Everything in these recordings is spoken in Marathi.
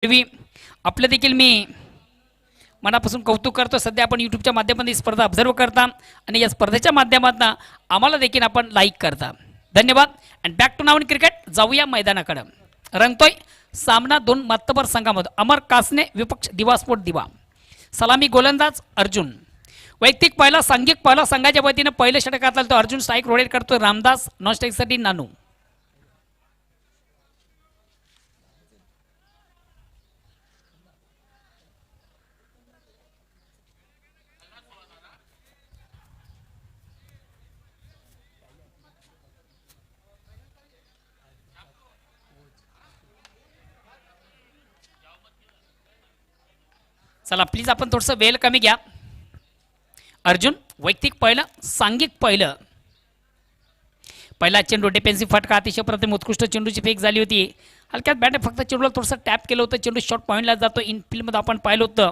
पूर्वी आपलं देखील मी मनापासून कौतुक करतो. सध्या आपण यूट्यूबच्या माध्यमातून ही स्पर्धा ऑब्झर्व करता आणि या स्पर्धेच्या माध्यमातून आम्हाला देखील आपण लाईक करता. धन्यवाद. And back to now in cricket. जाऊया मैदानाकडे. रंगतोय सामना दोन मातबर संघामध्ये. अमर कासने विपक्ष दिवा स्पोर्ट दिवा. सलामी गोलंदाज अर्जुन. वैयक्तिक पहिला सांघिक पहिला संघाच्या वतीने पहिले षटकातला तो अर्जुन स्ट्राईक रोटेट करतोय. रामदास नॉन स्ट्राईकसाठी नानू. चला प्लीज आपण थोडंसं वेळ कमी घ्या. अर्जुन वैयक्तिक पहिलं सांघिक पहिलं. पहिला चेंडू डिफेन्सिव्ह फटका. अतिशय प्रथम उत्कृष्ट चेंडूची फेक झाली होती. हलक्यात बॅटने फक्त चेंडूला थोडंसं टॅप केलं होतं. चेंडू शॉर्ट पॉईंटला जातो. इनफिल्डमध्ये आपण पाहिलं होतं.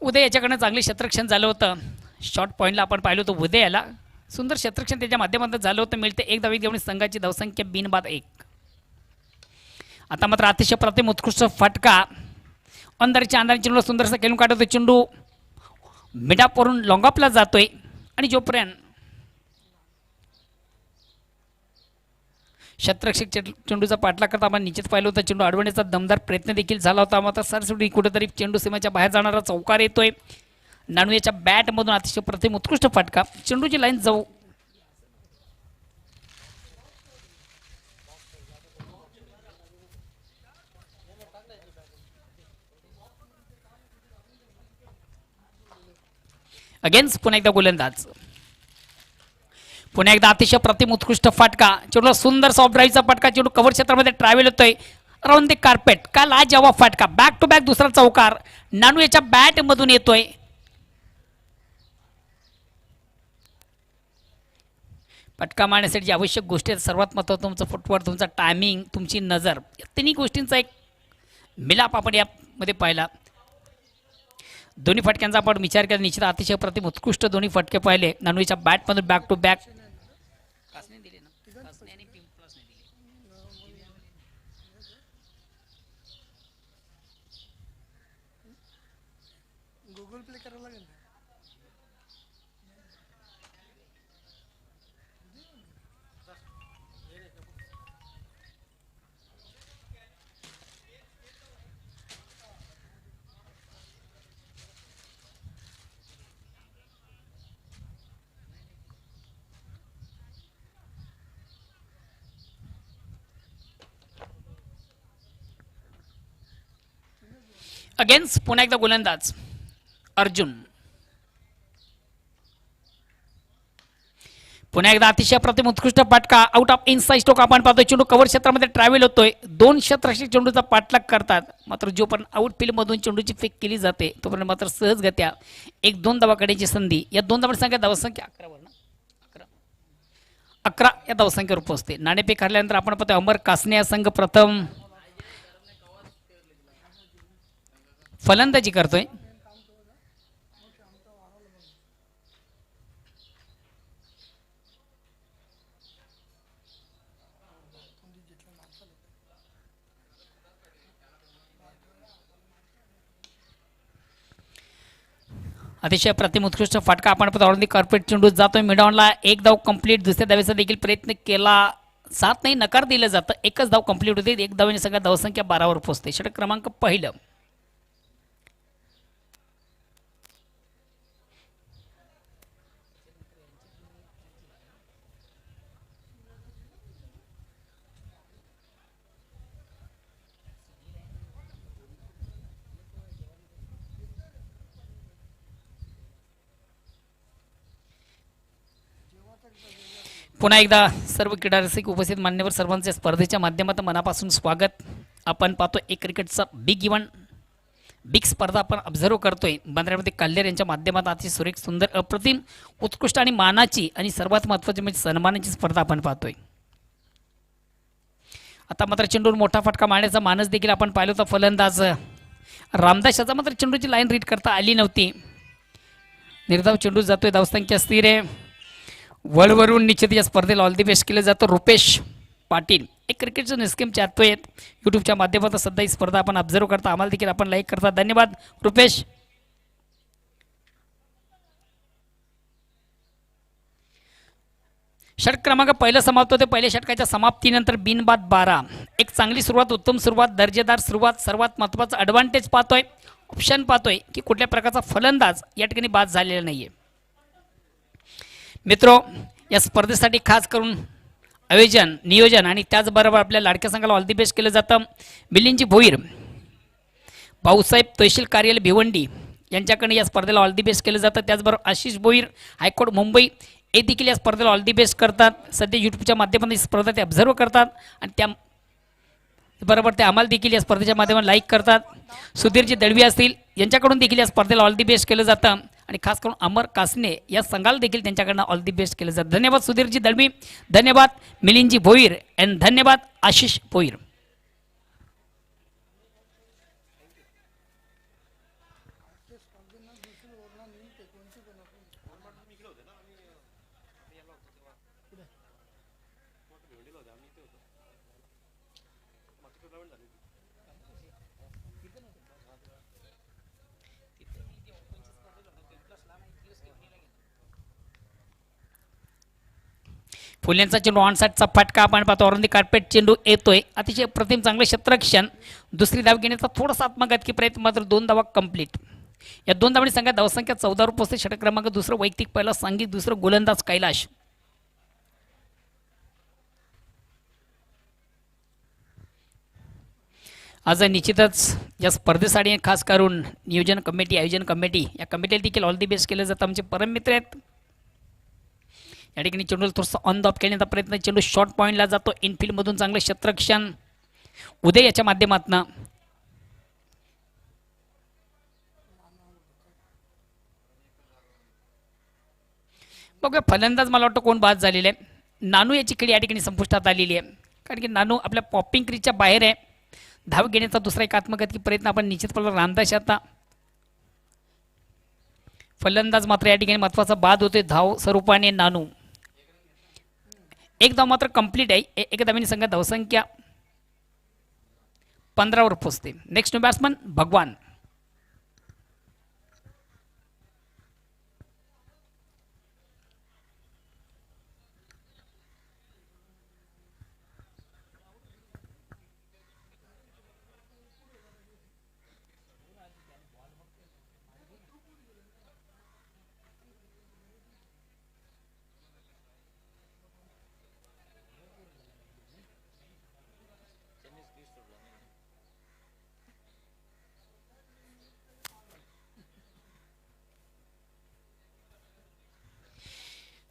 उदय याच्याकडनं चांगले क्षेत्ररक्षण झालं होतं. शॉर्ट पॉईंटला आपण पाहिलं होतं उदयाला. सुंदर क्षेत्ररक्षण त्याच्या माध्यमातून झालं होतं. मिळते एक धाव घेऊन संघाची धावसंख्या बिनबाद 1. आता मात्र अतिशय प्रथम उत्कृष्ट फटका. अंदरच्या अंधारी चेंडूला सुंदरसा खेळून काढतो. चेंडू मिडापवरून लॉंगॉपला जातोय आणि जोपर्यंत क्षेत्ररक्षक चेंडूचा पाठलाग करता आपण निश्चित पाहिलं होतं. चेंडू अडवण्याचा दमदार प्रयत्न देखील झाला होता. मात्र सरसुटी कुठेतरी चेंडू सीमेच्या बाहेर जाणारा चौकार येतोय. नानू याच्या बॅटमधून अतिशय प्रथम उत्कृष्ट फटका. चेंडूची लाईन जाऊ अगेन्स्ट पुन्हा एकदा गोलंदाज. पुन्हा एकदा अतिशय प्रतिम उत्कृष्ट फटका. चेंडूला सुंदर सॉफ्ट ड्राईव्हचा फटका. चेंडू कव्हर क्षेत्रामध्ये ट्रॅव्हल होतोय. Round the carpet. का लाजवाब फटका. बॅक टू बॅक दुसरा चौकार नानू याच्या बॅट मधून येतोय. फटका मारण्यासाठी जी आवश्यक गोष्टी आहेत सर्वात महत्त्वाचं तुमचं फुटवर्क, तुमचा टायमिंग, तुमची नजर, या तिन्ही गोष्टींचा एक मिलाप आपण यामध्ये पाहिला. दोन्ही फटक्यांचा आपण विचार केला निश्चित अतिशय प्रतिम उत्कृष्ट दोन्ही फटके पाहिले. नानूच्या बॅटमधून back to back. Google play करायला लागेल. अगेन्स्ट पुन्हा एकदा गोलंदाज अर्जुन. पुन्हा एकदा अतिशय प्रतिम उत्कृष्ट फटका. आउट ऑफ इनसाइड स्ट्रोक आपण पाहतोय. चेंडू कव्हर क्षेत्रामध्ये ट्रॅव्हल होतोय. दोन क्षेत्ररक्षक चेंडूचा पाठलाग करतात. मात्र जोपर्यंत आउटफील्ड मधून चेंडूची फेक केली जाते तोपर्यंत मात्र सहजगत्या 1-2 धावा काढण्याची संधी. या 2 धावांची संख्या धावसंख्या 11 या धावसंख्येवर पोहोचते. नाणेफेक हरल्यानंतर आपण पाहतोय अमर कासने या संघ प्रथम फलंदाजी करतोय. अतिशय प्रतिम उत्कृष्ट फटका आपण पाहतो. कार्पेट चेंडू जातोय मिडॉनला. एक धाव कंप्लीट. दुसऱ्या धावेचा देखील प्रयत्न केला साथ नाही नकार दिलं जातं. एकच धाव कंप्लीट होते. एक धावेने सगळ्या धावसंख्या 12 वर पोहोचते. षटक क्रमांक पहिलं. पुन्हा एकदा सर्व क्रीडा रसिक उपस्थित मान्यवर सर्वांचे स्पर्धेच्या माध्यमातून मनापासून स्वागत. आपण पाहतो एक क्रिकेटचा बिग इव्हेंट, बिग स्पर्धा आपण ऑब्झर्व करतोय. बंदरामध्ये कल्याण यांच्या माध्यमातून अति सुरेख सुंदर अप्रतिम उत्कृष्ट आणि मानाची आणि सर्वात महत्त्वाची म्हणजे सन्मानाची स्पर्धा आपण पाहतोय. आता मात्र चेंडूवर मोठा फटका मारण्याचा मानस देखील आपण पाहिलं होतं फलंदाज रामदास याचा मात्र चेंडूची लाईन रीड करता आली नव्हती. निर्धाव चेंडू जातोय, धावसंख्या स्थिर आहे. वळवरून निश्चित या स्पर्धेला ऑल दी बेस्ट केलं जातं. रुपेश पाटील एक क्रिकेटचं निस्कीम चाहतोय यूट्यूबच्या माध्यमातून सध्या ही स्पर्धा आपण ऑब्झर्व करता, आम्हाला देखील आपण लाईक करता. धन्यवाद रुपेश. षटक क्रमांक पहिलं समाप्त होते. पहिल्या षटकाच्या समाप्तीनंतर बिनबाद 12. एक चांगली सुरुवात, उत्तम सुरुवात, दर्जेदार सुरुवात. सर्वात महत्त्वाचा ॲडव्हान्टेज पाहतोय, ऑप्शन पाहतोय की कुठल्या प्रकारचा फलंदाज या ठिकाणी बाद झालेला नाहीये. मित्रो, या स्पर्धेसाठी खास करून आयोजन, नियोजन आणि त्याचबरोबर आपल्या लाडक्या संघाला ऑल दी बेस्ट केलं जातं. मिलिंदजी भोईर, भाऊसाहेब तहसील कार्यालय भिवंडी यांच्याकडे या स्पर्धेला ऑल दी बेस्ट केलं जातं. त्याचबरोबर आशिष भोईर, हायकोर्ट मुंबई हे देखील या स्पर्धेला ऑल दी बेस्ट करतात. सध्या यूट्यूबच्या माध्यमातून ही स्पर्धा ते ऑब्झर्व करतात आणि त्या बरोबर ते आम्हाला देखील या स्पर्धेच्या माध्यमातून लाईक करतात. सुधीरजी दळवी असतील यांच्याकडून देखील या स्पर्धेला ऑल दी बेस्ट केलं जातं आणि खास करून अमर कासने या संघाला देखील त्यांच्याकडनं ऑल दी बेस्ट केलं जातं. धन्यवाद सुधीरजी दळवी, धन्यवाद मिलिंदजी भोईर अँड धन्यवाद आशिष भोईर. फुल्यांचा चेंडू ऑन साईडचा फटका आपण पाहतो. औरंदी कार्पेट चेंडू येतोय, अतिशय प्रतिम चांगले क्षेत्ररक्षण. दुसरी धाव घेण्याचा थोडासा आत्मघातकी प्रयत्न, मात्र 2 धावा कंप्लीट. या 2 धावांनी संघात धावसंख्या 14 वर पोहोचते. षटक क्रमांक दुसरं वैयक्तिक, पहिला सांघिक, दुसरं गोलंदाज कैलाश. आज निश्चितच या स्पर्धेसाठी खास करून नियोजन कमिटी, आयोजन कमिटी या कमिटीला देखील ऑल दी बेस्ट केलं जातं. आमचे परम मित्र आहेत. या ठिकाणी चेंडूला थोडंसं ऑन द ऑफ खेळण्याचा प्रयत्न, चेंडू शॉर्ट पॉईंटला जातो. इनफिल्डमधून चांगलं क्षेत्ररक्षण उदय याच्या माध्यमातून. बघा फलंदाज मला वाटतं कोण बाद झालेले आहे. नानू याची खेळी या ठिकाणी संपुष्टात आलेली आहे, कारण की नानू आपल्या पॉपिंग क्रीजच्या बाहेर आहे. धाव घेण्याचा दुसरा एक आत्मघातकी प्रयत्न आपण निश्चितपणे रामदास आता. फलंदाज मात्र या ठिकाणी महत्त्वाचा बाद होते धाव स्वरूपाने नानू. एक धाव मात्र कंप्लीट आहे. एका धावीने संघात धावसंख्या 15 वर पोहोचते. नेक्स्ट बॅट्समन भगवान.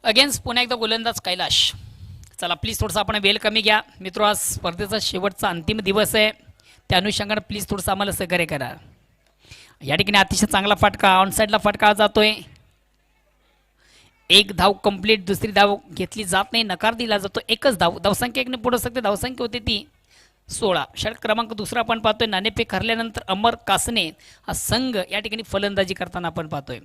अगेन्स्ट पुन्हा एकदा गोलंदाज कैलाश. चला प्लीज थोडंसं आपण वेळ कमी घ्या मित्रो, आज स्पर्धेचा शेवटचा अंतिम दिवस आहे, त्या अनुषंगाने प्लीज थोडंसं आम्हाला सहकार्य करा. या ठिकाणी अतिशय चांगला फटका, ऑनसाईडला फटका जातोय. एक धाव कंप्लीट, दुसरी धाव घेतली जात नाही, नकार दिला जातो. एकच धाव, धावसंख्या एकने पुढे सकते, धावसंख्या होती ती 16. षटक क्रमांक दुसरा आपण पाहतोय. नाणेफेक हरल्यानंतर अमर कासने हा संघ या ठिकाणी फलंदाजी करताना आपण पाहतोय.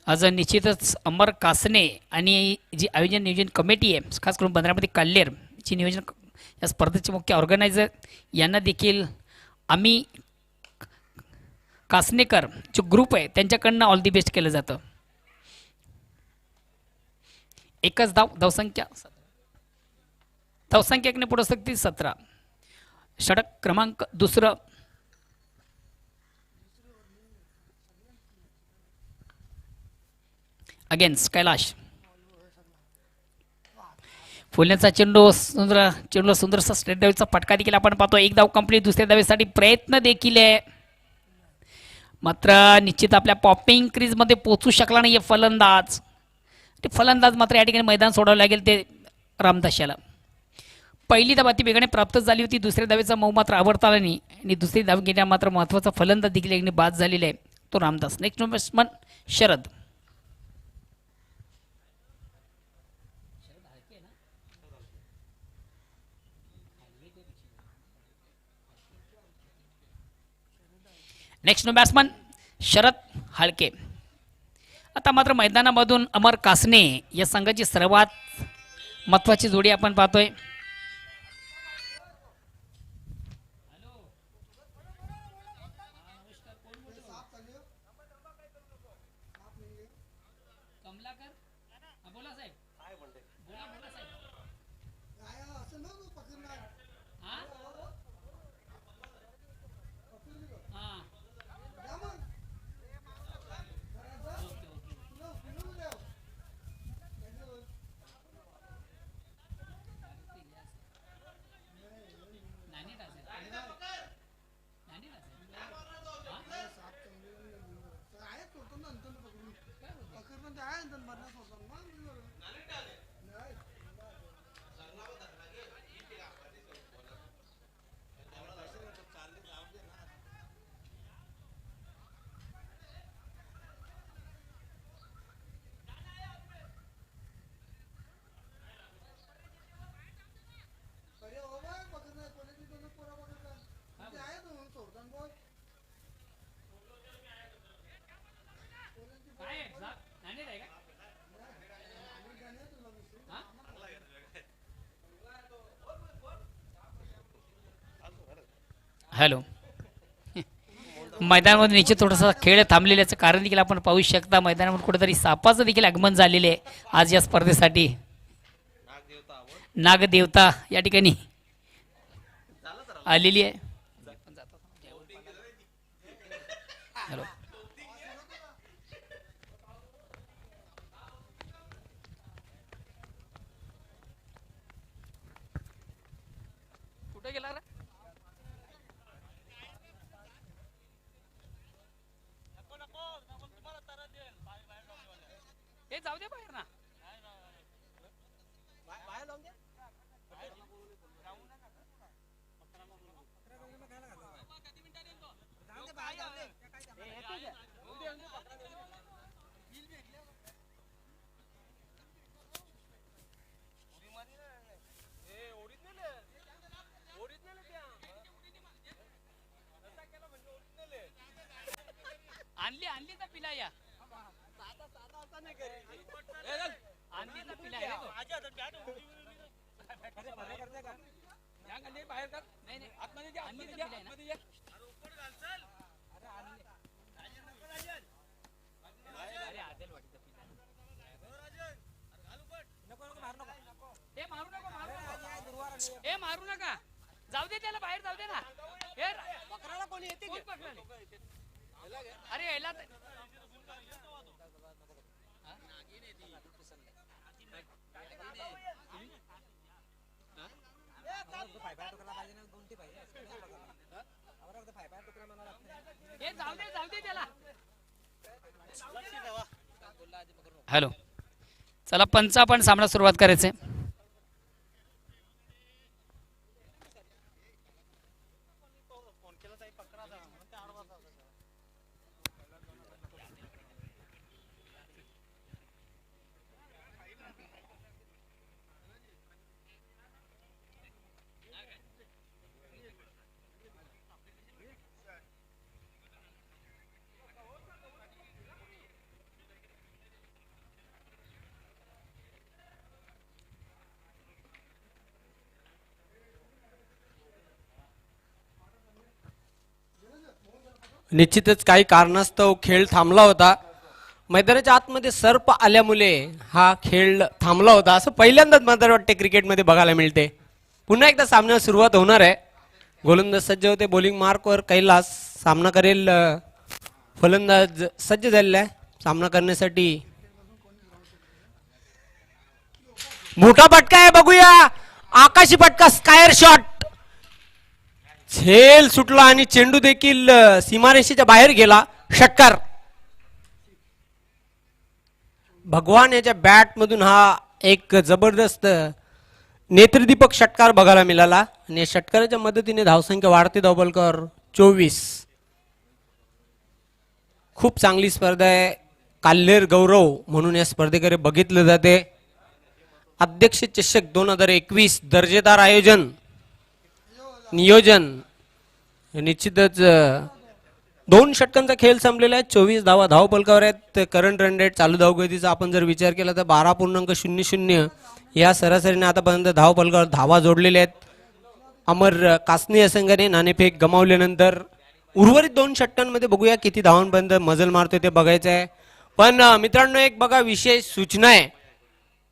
आज निश्चितच अमर कासने आणि जी आयोजन नियोजन कमिटी आहे, खास करून बंदरामध्ये काल्लेर जी नियोजन या स्पर्धेचे मुख्य ऑर्गनायझर, यांना देखील आम्ही कासनेकर जो ग्रुप आहे त्यांच्याकडनं ऑल दी बेस्ट केलं जातं. एकच धाव, धावसंख्या एकने पुढे सकते 17. षटक क्रमांक दुसरं अगेन्स्ट कैलाश. फुलण्याचा चेंडूला सुंदरसा स्ट्रेट डावीचा फटका देखील आपण पाहतो. एक धाव कंप्लीट, दुसऱ्या धावेसाठी प्रयत्न देखील आहे, मात्र निश्चित आपल्या पॉपिंग क्रीजमध्ये पोहोचू शकला नाही फलंदाज. ते फलंदाज मात्र या ठिकाणी मैदान सोडावं लागेल ते रामदास याला. पहिली धाव अति वेगाने प्राप्त झाली होती, दुसऱ्या धावेचा मऊ मात्र आवडता आला नाही आणि दुसरी धाव घेण्या मात्र महत्त्वाचा फलंदाज देखील बाद झालेला आहे तो Ramdas. Next batsman Sharad. Next no batsman Sharad Halke. आता मात्र मैदानामधून अमर कासने या संघाची सर्वात महत्वाची जोडी आपण पाहतोय. हॅलो. मैदानामध्ये निश्चित थोडासा खेळ थांबलेल्याचं कारण देखील आपण पाहू शकता. मैदानावर कुठेतरी सापाचं देखील आगमन झालेले आहे आज या स्पर्धेसाठी. नागदेवता या ठिकाणी आलेली आहे. हॅलो. कुठे गेला रे? हे जाऊ दे बाहेर ना. आणली आणली तर पिला या आणली तर पिला आहे तो. बाहेर कर. नाही नाही आतमध्ये जा. आणली तर पिला आहे ना. अरे आदेल वाटतं पिला. हे मारू नका मारू. हे मारू नका. जाऊ दे त्याला बाहेर जाऊ दे ना. हे पकडायला कोणी येते कोण पकडायला? अरे याला जाऊ दे त्याला. हॅलो. चला पंच आपण सामना सुरुवात करायचे. निश्चितच काही कारणास्तव खेळ थांबला होता. मैदानाच्या आतमध्ये सर्प आल्यामुळे हा खेळ थांबला होता असं पहिल्यांदाच मला वाटते क्रिकेटमध्ये बघायला मिळते. पुन्हा एकदा सामन्याला सुरुवात होणार आहे. गोलंदाज सज्ज होते. बॉलिंग मार्कवर कैलास सामना करेल. फलंदाज सज्ज झालेला आहे सामना करण्यासाठी. मोठा फटका आहे बघूया. आकाशी फटका स्कायर शॉट. झेल सुटला आणि चेंडू देखील सीमारेषेच्या बाहेर गेला. षटकार. भगवान याच्या बॅट मधून हा एक जबरदस्त नेत्रदीपक षटकार बघायला मिळाला आणि या षटकाराच्या मदतीने धावसंख्या वाढते. धावबलकर 24. खूप चांगली स्पर्धा आहे. काल्हेर गौरव म्हणून या स्पर्धेकडे बघितले जाते. अध्यक्ष चषक 2021 दर्जेदार आयोजन नियोजन निश्चितच 2 षटकांचा खेळ संपलेला आहे. 24 धावा धावपलकावर आहेत. करंट रन रेट चालू धावगतीचा आपण जर विचार केला तर 12.00 या सरासरीने आतापर्यंत धावपलकावर धावा जोडलेल्या आहेत. अमर कासनी या संघाने नाणेफेक गमावल्यानंतर उर्वरित 2 षटकांमध्ये बघूया किती धावांपर्यंत मजल मारतोय ते बघायचं आहे. पण मित्रांनो एक बघा विशेष सूचना आहे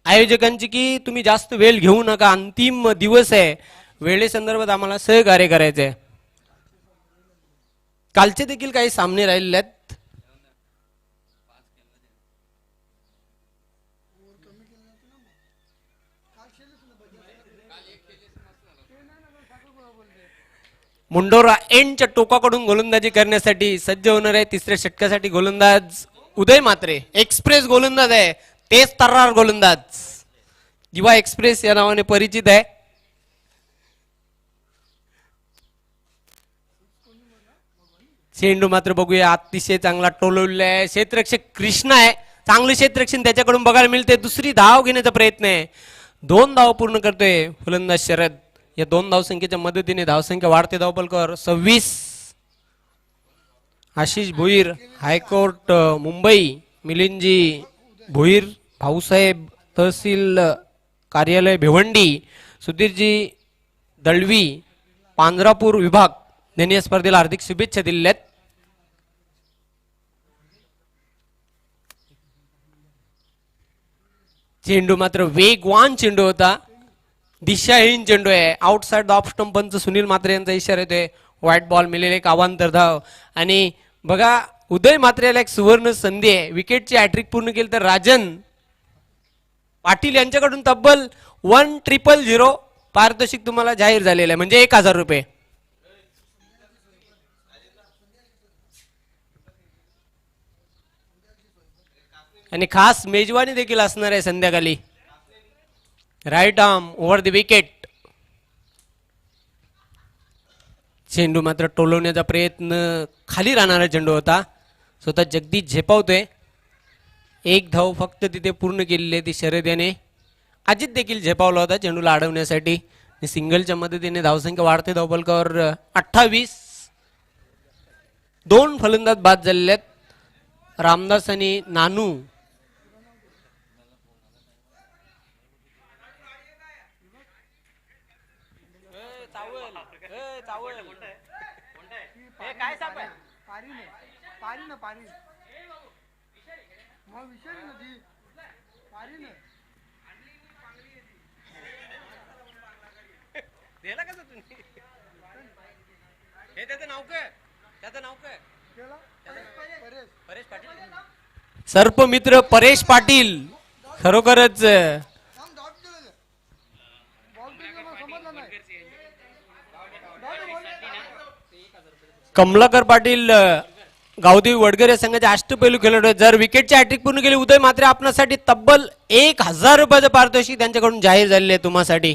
आयोजकांची की तुम्ही जास्त वेळ घेऊ नका. अंतिम दिवस आहे. वेळेसंदर्भात आम्हाला सहकार्य करायचं आहे. कालचे देखील काही सामने राहिलेले आहेत. मुंडोरा एंडच्या टोकाकडून गोलंदाजी करण्यासाठी सज्ज होणार आहे. तिसऱ्या षटकासाठी गोलंदाज उदय म्हात्रे. एक्सप्रेस गोलंदाज आहे. तेज तर्रार गोलंदाज. दिवा एक्सप्रेस या नावाने परिचित आहे. चेंडू मात्र बघूया अतिशय चांगला टोलवलेला आहे. क्षेत्ररक्षक कृष्णा आहे. चांगले क्षेत्ररक्षण त्याच्याकडून बघायला मिळते. दुसरी धाव घेण्याचा प्रयत्न आहे. 2 धाव पूर्ण करतोय फलंदाज शरद. या 2 धावसंख्येच्या मदतीने धावसंख्या वाढते धावपलकावर 26. आशिष भोईर हायकोर्ट मुंबई. मिलिंदजी भोईर भाऊसाहेब तहसील कार्यालय भिवंडी. सुधीरजी दळवी पांजरापूर विभाग यांनी या स्पर्धेला हार्दिक शुभेच्छा दिलेल्या आहेत. चेंडू मात्र वेगवान चेंडू होता. दिशाहीन चेंडू आहे. आउटसाइड ऑफ स्टंपचं सुनील म्हात्रे यांचा इशारा येतोय. व्हाईट बॉल मिळेल एक अवांतर धाव. आणि बघा उदय म्हात्रे याला एक सुवर्ण संधी आहे. विकेटची हॅट्रिक पूर्ण केली तर राजन पाटील यांच्याकडून तब्बल 1,000 पारितोषिक तुम्हाला जाहीर झालेलं आहे म्हणजे 1,000 रुपये. आणि खास मेजवानी देखील असणार आहे संध्याकाळी. Right arm over the wicket. चेंडू मात्र टोलवण्याचा प्रयत्न खाली राहणारा चेंडू होता. स्वतः जगदीश झेपावतोय. 1 धाव फक्त तिथे पूर्ण केलेली आहे ती शरद याने. अजित देखील झेपावला होता चेंडूला अडवण्यासाठी. सिंगलच्या मदतीने धावसंख्या वाढते धावपलकावर 28. 2 फलंदाज बाद झालेले आहेत. रामदास आणि नानू. सर्पमित्र परेश पाटील खरोखरच कमलाकर पाटील गावदेवी वडगर या संघाचे अष्टपैलू खेळाडू आहेत. जर विकेटची हॅट्रिक पूर्ण केली उदय मात्र आपणासाठी तब्बल 1,000 रुपयाचं पारितोषिक त्यांच्याकडून जाहीर झालेले आहे तुम्हासाठी.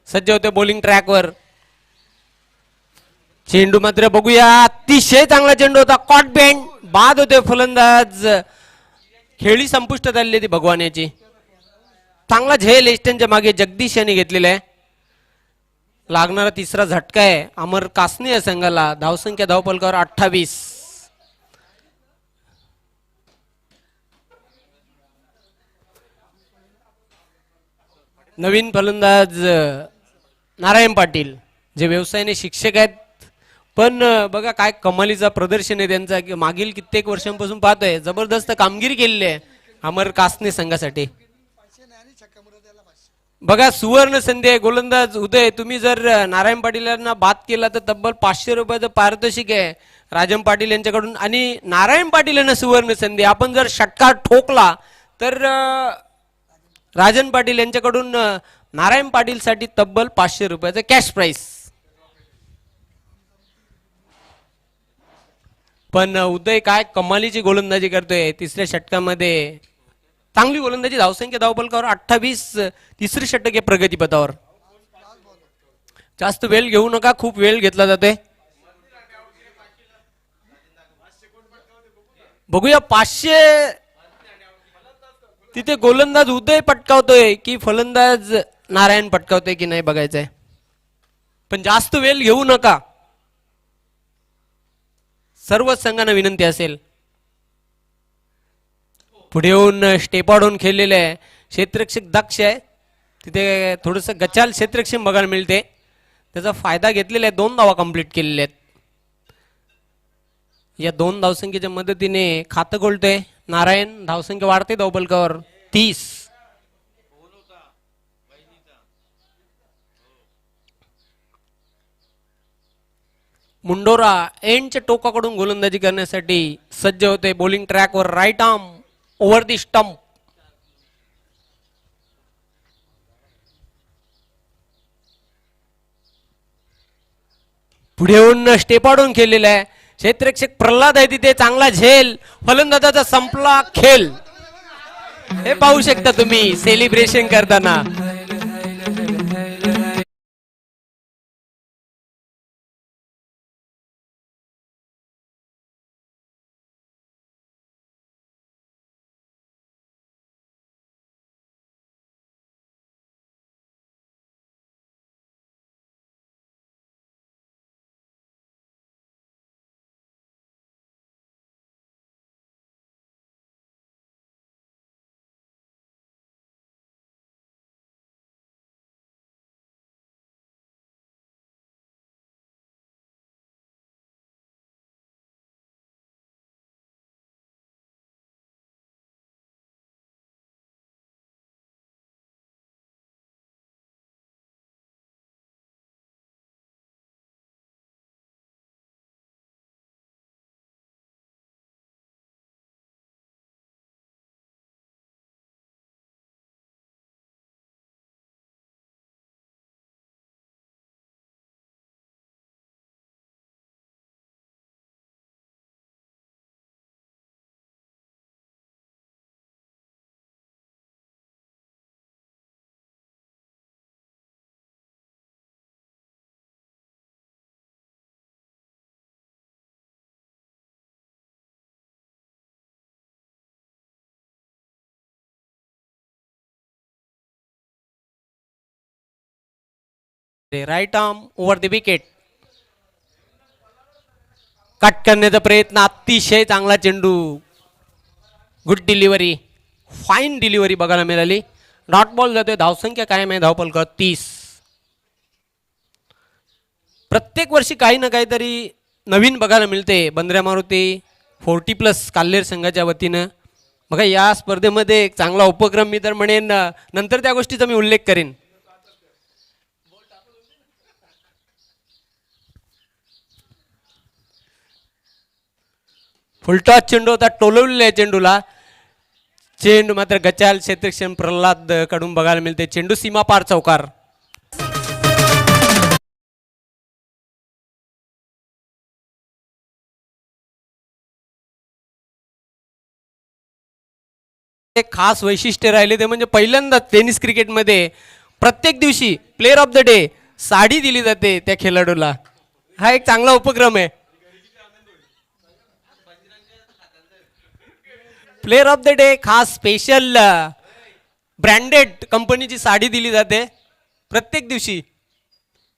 सज्ज होते बॉलिंग ट्रॅकवर. चेंडू मात्र बघूया अतिशय चांगला चेंडू होता. कॉट बँड बाद होते फलंदाज. खेळी संपुष्टात आलेली ती भगवान याची. चांगला झेल एस्टनच्या मागे जगदीश यांनी घेतलेला आहे. लागणारा तिसरा झटका आहे अमर कासनी या संघाला. धावसंख्या धावपलकावर 28. नवीन फलंदाज नारायण पाटील जे व्यवसायाने शिक्षक आहेत. पण बघा काय कमालीचा प्रदर्शन आहे त्यांचा. मागील कित्येक वर्षांपासून पाहतोय जबरदस्त कामगिरी केलेली आहे अमर कासने संघासाठी. बघा सुवर्ण संधी आहे. गोलंदाज उदय तुम्ही जर नारायण पाटील यांना बाद केला तर तब्बल 500 रुपयाचं पारितोषिक आहे राजन पाटील यांच्याकडून. आणि नारायण पाटील यांना सुवर्ण संधी. आपण जर षटकार ठोकला तर राजन पाटील यांच्याकडून नारायण पाटील साठी तब्बल 500 रुपयाचं कॅश प्राइस. पण उदय काय कमालीची गोलंदाजी करतोय तिसऱ्या षटकामध्ये. चांगली गोलंदाजी. धावसंख्या धावपलकावर 28. तिसरी षटक आहे प्रगतीपथावर. जास्त वेळ घेऊ नका. खूप वेळ घेतला जातोय. बघूया 500 तिथे गोलंदाज उदय पटकावतोय की फलंदाज नारायण पटकावतोय की नाही बघायचंय. पण जास्त वेळ घेऊ नका. सर्वच संघांना विनंती असेल. पुढे येऊन स्टेपाडून खेळलेले आहे क्षेत्ररक्षक दक्ष आहे. तिथे थोडस गचाल क्षेत्ररक्षण बघायला मिळते. त्याचा फायदा घेतलेला आहे. 2 धावा कंप्लीट केलेल्या आहेत. या 2 धावसंख्येच्या मदतीने खातं गोलतोय नारायण. धावसंख्या वाढते धावफलकावर 30. मुंडोरा एंडच्या टोकाकडून गोलंदाजी करण्यासाठी सज्ज होते. बॉलिंग ट्रॅकवर right arm over the stump. पुढे येऊन स्टेपाडून खेळलेला आहे क्षेत्ररक्षक प्रल्हाद आहे तिथे. चांगला झेल. फलंदाजाचा संपला खेळ. हे पाहू शकता तुम्ही सेलिब्रेशन करताना. Right arm over the wicket. Cut करण्याचा प्रयत्न. अतिशय चांगला चेंडू. Good delivery. फाईन डिलिव्हरी बघायला मिळाली. डॉट बॉल जातोय. धावसंख्या कायम आहे धावफलकावर 30. प्रत्येक वर्षी काही ना काहीतरी नवीन बघायला मिळते. बंद्र्या मारुती 40+ काल्हेर संघाच्या वतीनं. बघा या स्पर्धेमध्ये एक चांगला उपक्रम मी तर म्हणेन. नंतर त्या गोष्टीचा मी उल्लेख करेन. फुलटॉस चेंडू होता. टोलवलेल्या चेंडूला. चेंडू मात्र गचाल क्षेत्ररक्षण प्रल्हाद कडून बघायला मिळते. चेंडू सीमा पार चौकार. एक खास वैशिष्ट्य राहिले ते म्हणजे पहिल्यांदा टेनिस क्रिकेटमध्ये प्रत्येक दिवशी player of the day sari दिली जाते त्या खेळाडूला. हा एक चांगला उपक्रम आहे. प्लेअर ऑफ द डे खास स्पेशल ब्रँडेड कंपनीची साडी दिली जाते प्रत्येक दिवशी.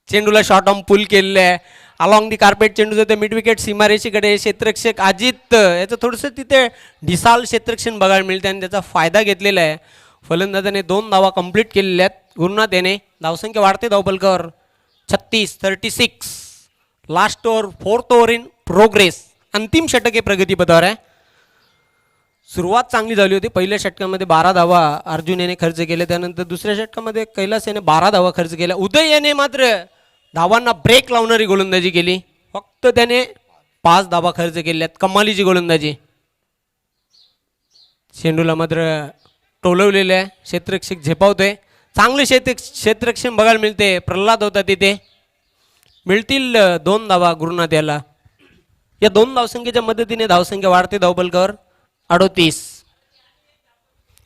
चेंडूला शॉर्ट ऑन पुल केलेलं आहे. अलॉंग दी कार्पेट चेंडू जाते मिड विकेट सीमारेषेकडे. क्षेत्ररक्षक अजित याचं थोडंसं तिथे ढिसाल क्षेत्ररक्षण बघायला मिळते आणि त्याचा फायदा घेतलेला आहे. फलंदाजाने 2 धावा कंप्लीट केलेल्या आहेत. गुरुनाथ याने. धावसंख्या वाढते धावफलकावर 36. Last over 4th over in progress. अंतिम षटक हे प्रगतीपथावर आहे. सुरुवात चांगली झाली होती. पहिल्या षटकामध्ये 12 धावा अर्जुन याने खर्च केले. त्यानंतर दुसऱ्या षटकामध्ये कैलास याने 12 धावा खर्च केल्या. उदय याने मात्र धावांना ब्रेक लावणारी गोलंदाजी केली. फक्त त्याने 5 धावा खर्च केल्यात. कमालीची गोलंदाजी. चेंडूला मात्र टोलवलेले आहे. क्षेत्ररक्षक झेपावतोय. चांगले क्षेत्ररक्षण बघायला मिळते. प्रल्हाद होता तिथे. मिळतील 2 धावा गुरुनाथ याला. या 2 धावसंख्येच्या मदतीने धावसंख्या वाढते धावफलकावर 38.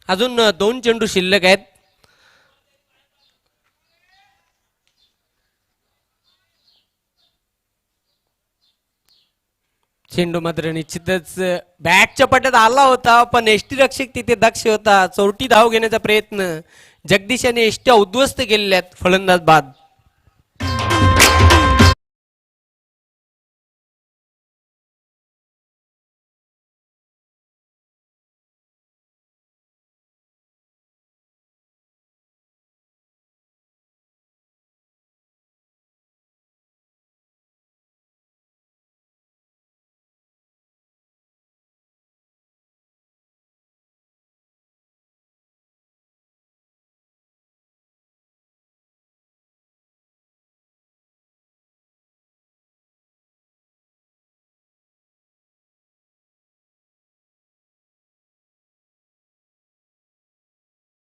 अजून 2 चेंडू शिल्लक आहेत. चेंडू मात्र निश्चितच बॅटच्या पट्ट्यात आला होता पण यष्टीरक्षक तिथे दक्ष होता. चौथी धाव घेण्याचा प्रयत्न. जगदीश याने यष्ट्या उद्ध्वस्त केलेल्या फलंदाज बाद.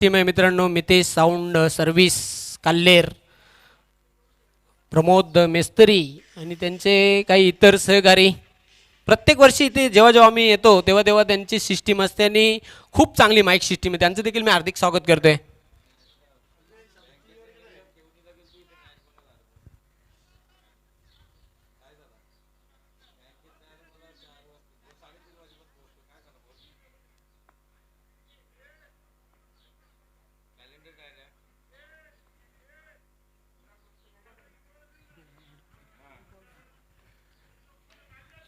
टीम आहे मित्रांनो, मितेश साऊंड सर्व्हिस काल्लेर, प्रमोद मेस्तरी आणि त्यांचे काही इतर सहकारी. प्रत्येक वर्षी इथे जेव्हा जेव्हा आम्ही येतो तेव्हा तेव्हा त्यांची सिस्टीम असते आणि खूप चांगली माईक सिस्टीम आहे. त्यांचं देखील मी हार्दिक स्वागत करतोय.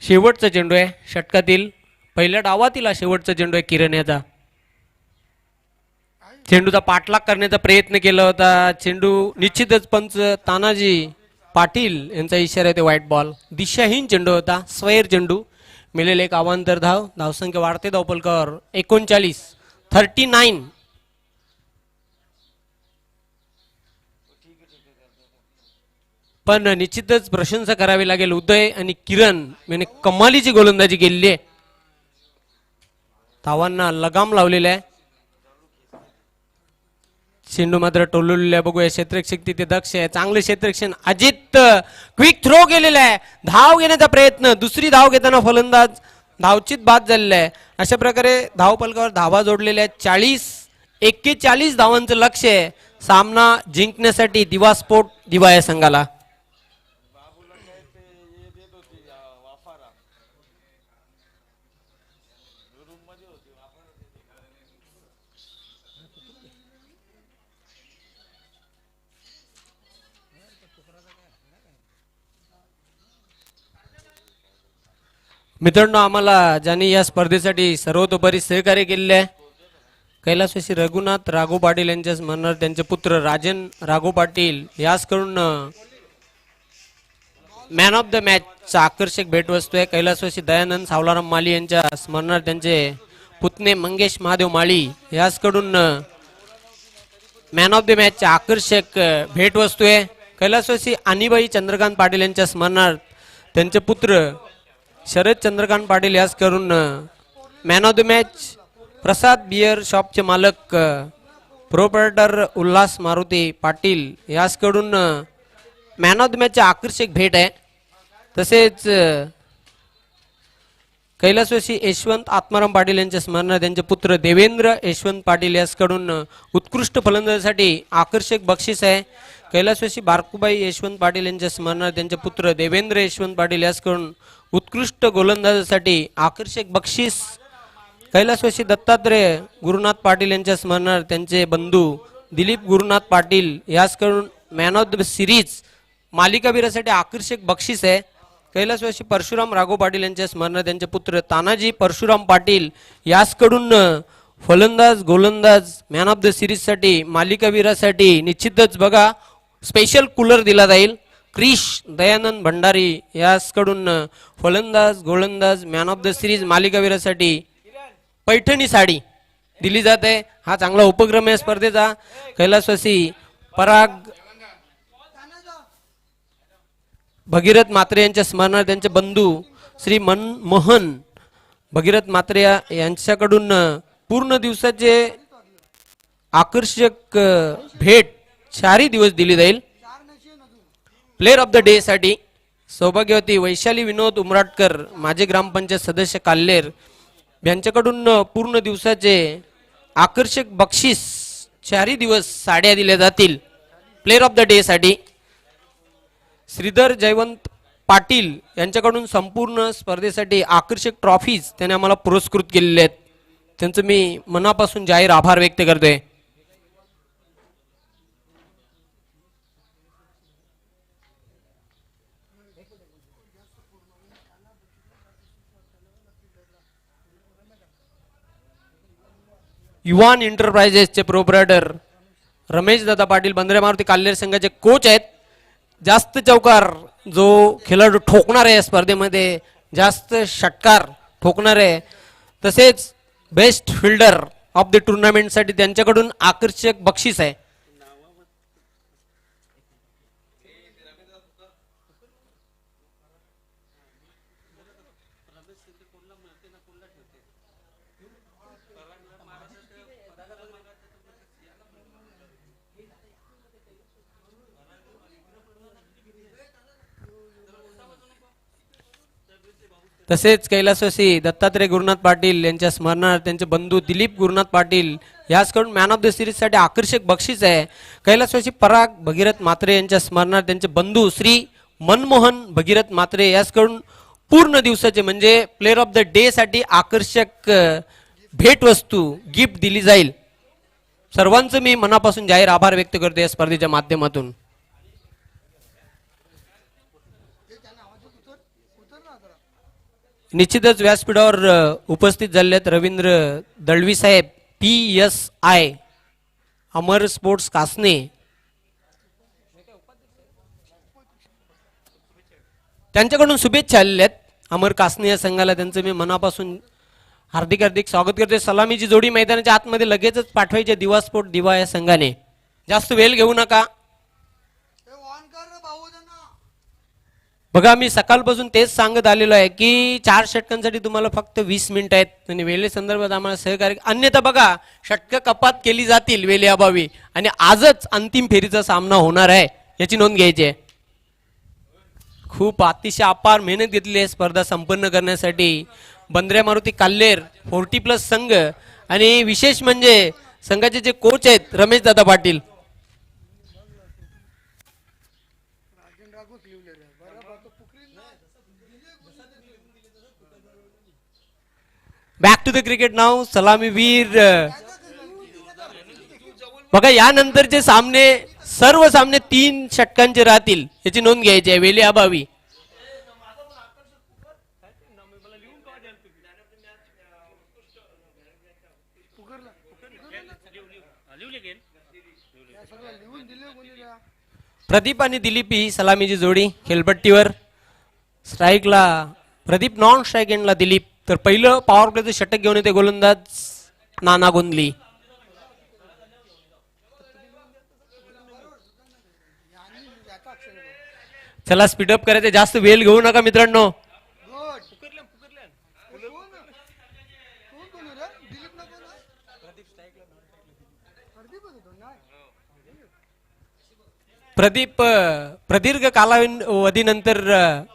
शेवटचा चेंडू आहे षटकातील, पहिल्या डावातील हा शेवटचा चेंडू आहे किरण याचा. चेंडूचा पाठलाग करण्याचा प्रयत्न केला होता. चेंडू निश्चितच पंच तानाजी पाटील यांचा इशारा आहे ते व्हाईट बॉल. दिशाहीन चेंडू होता, स्वैर चेंडू. मिळेल एक अवांतर धाव. धावसंख्या वाढते धावपलकावर 39. पण निश्चितच प्रशंसा करावी लागेल उदय आणि किरण याने कमालीची गोलंदाजी केलेली आहे. धावांना लगाम लावलेला आहे. चेंडू मात्र टोललेला आहे. बघूया क्षेत्ररक्षक तिथे दक्ष आहे. चांगले क्षेत्ररक्षण. अजित क्विक थ्रो केलेला आहे. धाव घेण्याचा प्रयत्न. दुसरी धाव घेताना फलंदाज धावचित बाद झालेला आहे. अशा प्रकारे धावपलकावर धावा जोडलेल्या आहेत. 41 धावांचं लक्ष आहे सामना जिंकण्यासाठी दिवा स्पोर्ट दिवा या संघाला. मित्रांनो, आम्हाला ज्यांनी या स्पर्धेसाठी सर्वतोपरी सहकार्य केलेले आहे कैलासवासी रघुनाथ राघो पाटील यांच्या स्मरणार्थ त्यांचे पुत्र राजन राघो पाटील याचकडून मॅन ऑफ द मॅचचा आकर्षक भेटवस्तू आहे. कैलासवासी दयानंद सावलाराम माळी यांच्या स्मरणार्थ त्यांचे पुतणे मंगेश महादेव माळी याचकडून मॅन ऑफ द मॅचचा आकर्षक भेटवस्तू आहे. कैलासवासी अनिबाई चंद्रकांत पाटील यांच्या स्मरणार्थ त्यांचे पुत्र शरद चंद्रकांत पाटील यास करून man of the match Prasad beer शॉपचे मालक प्रोप्रायटर उल्हास मारुती पाटील यासकडून मॅन ऑफ द मॅचचे आकर्षक भेट आहे. तसेच कैलासवासी यशवंत आत्माराम पाटील यांच्या स्मरणार्थ त्यांचे पुत्र देवेंद्र यशवंत पाटील यासकडून उत्कृष्ट फलंदाजीसाठी आकर्षक बक्षीस आहे. कैलासवासी बारकुबाई यशवंत पाटील यांच्या स्मरणार्थ त्यांचे पुत्र देवेंद्र यशवंत पाटील यासकडून उत्कृष्ट गोलंदाजीसाठी आकर्षक बक्षीस. कैलासवासी दत्तात्रय गुरुनाथ पाटील यांच्या स्मरणार्थ त्यांचे बंधू दिलीप गुरुनाथ पाटील यासकडून मॅन ऑफ द सिरीज मालिकावीरासाठी आकर्षक बक्षीस आहे. कैलासवासी परशुराम राघो पाटील यांच्या स्मरणार्थ त्यांचे पुत्र तानाजी परशुराम पाटील यासकडून फलंदाज गोलंदाज मॅन ऑफ द सिरीजसाठी मालिकावीरासाठी निश्चितच बघा स्पेशल कूलर दिला जाईल. क्रिश दयानंद भंडारी यासकडून फलंदाज गोलंदाज मॅन ऑफ द सिरीज मालिकावीरासाठी पैठणी साडी दिली जाते. हा चांगला उपक्रम आहे स्पर्धेचा. कैलासवासी पराग भगीरथ मात्रे यांच्या स्मरणार्थ त्यांचे बंधू श्री मोहन भगीरथ मात्रे यांच्याकडून पूर्ण दिवसाचे आकर्षक भेट 4 दिवस दिली जाईल. प्लेअर ऑफ द डे साठी सौभाग्यवती वैशाली विनोद उमराटकर माजी ग्रामपंचायत सदस्य काल्लेर यांच्याकडून पूर्ण दिवसाचे आकर्षक बक्षीस 4 दिवस साड्या दिल्या जातील. प्लेअर ऑफ द डे साठी श्रीधर जयवंत पाटील यांच्याकडून संपूर्ण स्पर्धेसाठी आकर्षक ट्रॉफीज त्याने आम्हाला पुरस्कृत केलेले आहेत. त्यांचं मी मनापासून जाहीर आभार व्यक्त करतोय. युवान एंटरप्राइजेसचे प्रोप्रायटर रमेश दादा पाटील बंदरे मारुती काल्लेर संघाचे कोच आहेत. जास्त चौकार जो खेळाडू ठोकणार आहे स्पर्धेमध्ये जास्त षटकार ठोकणार आहे तसेच बेस्ट फिल्डर ऑफ द टुर्नामेंटसाठी त्यांच्याकडून आकर्षक बक्षीस आहे. तसेच कैलासवासी दत्तात्रय गुरुनाथ पाटील यांच्या स्मरणार्थ त्यांचे बंधू दिलीप गुरुनाथ पाटील याचकडून मॅन ऑफ द सिरीज साठी आकर्षक बक्षीस आहे. कैलासवासी पराग भगीरथ म्हात्रे यांच्या स्मरणार्थ त्यांचे बंधू श्री मनमोहन भगीरथ म्हात्रे याचकडून पूर्ण दिवसाचे म्हणजे प्लेअर ऑफ द डे साठी आकर्षक भेटवस्तू गिफ्ट दिली जाईल. सर्वांचं मी मनापासून जाहीर आभार व्यक्त करतो या स्पर्धेच्या माध्यमातून. निश्चितच व्यासपीठावर उपस्थित झाले आहेत रवींद्र दळवी साहेब PSI अमर स्पोर्ट्स कासने. त्यांच्याकडून शुभेच्छा आलेल्या आहेत अमर कासने या संघाला. त्यांचं मी मनापासून हार्दिक हार्दिक स्वागत करते. सलामीची जोडी मैदानाच्या आतमध्ये लगेचच पाठवायची दिवा स्पोर्ट दिवा या संघाने. जास्त वेळ घेऊ नका. बघा मी सकाळपासून तेच सांगत आलेलो आहे की 4 षटकांसाठी तुम्हाला फक्त 20 मिनिटं आहेत आणि वेळे संदर्भात आम्हाला सहकार्य. अन्यथा बघा षटक कपात केली जातील वेळेअभावी आणि आजच अंतिम फेरीचा सामना होणार आहे याची नोंद घ्यायची आहे. खूप अतिशय अपार मेहनत घेतली आहे स्पर्धा संपन्न करण्यासाठी. बंद्र्या मारुती काल्लेर 40+ संघ आणि विशेष म्हणजे संघाचे जे कोच आहेत Ramesh Dada Patil. Back to the cricket नाव सलामीवीर. बघा यानंतरचे सामने सर्व सामने 3 षटकांचे राहतील याची नोंद घ्यायची आहे वेळे अभावी. प्रदीप आणि दिलीप ही सलामीची जोडी खेळपट्टीवर. स्ट्राईकला प्रदीप, नॉन स्ट्राईक एंडला दिलीप. तर पहिलं पॉवर प्लेचं षटक घेऊन येते गोलंदाज नाना गोंदली. चला स्पीडअप करायचं, जास्त वेळ घेऊ नका मित्रांनो. प्रदीप प्रदीर्घ कालावधीनंतर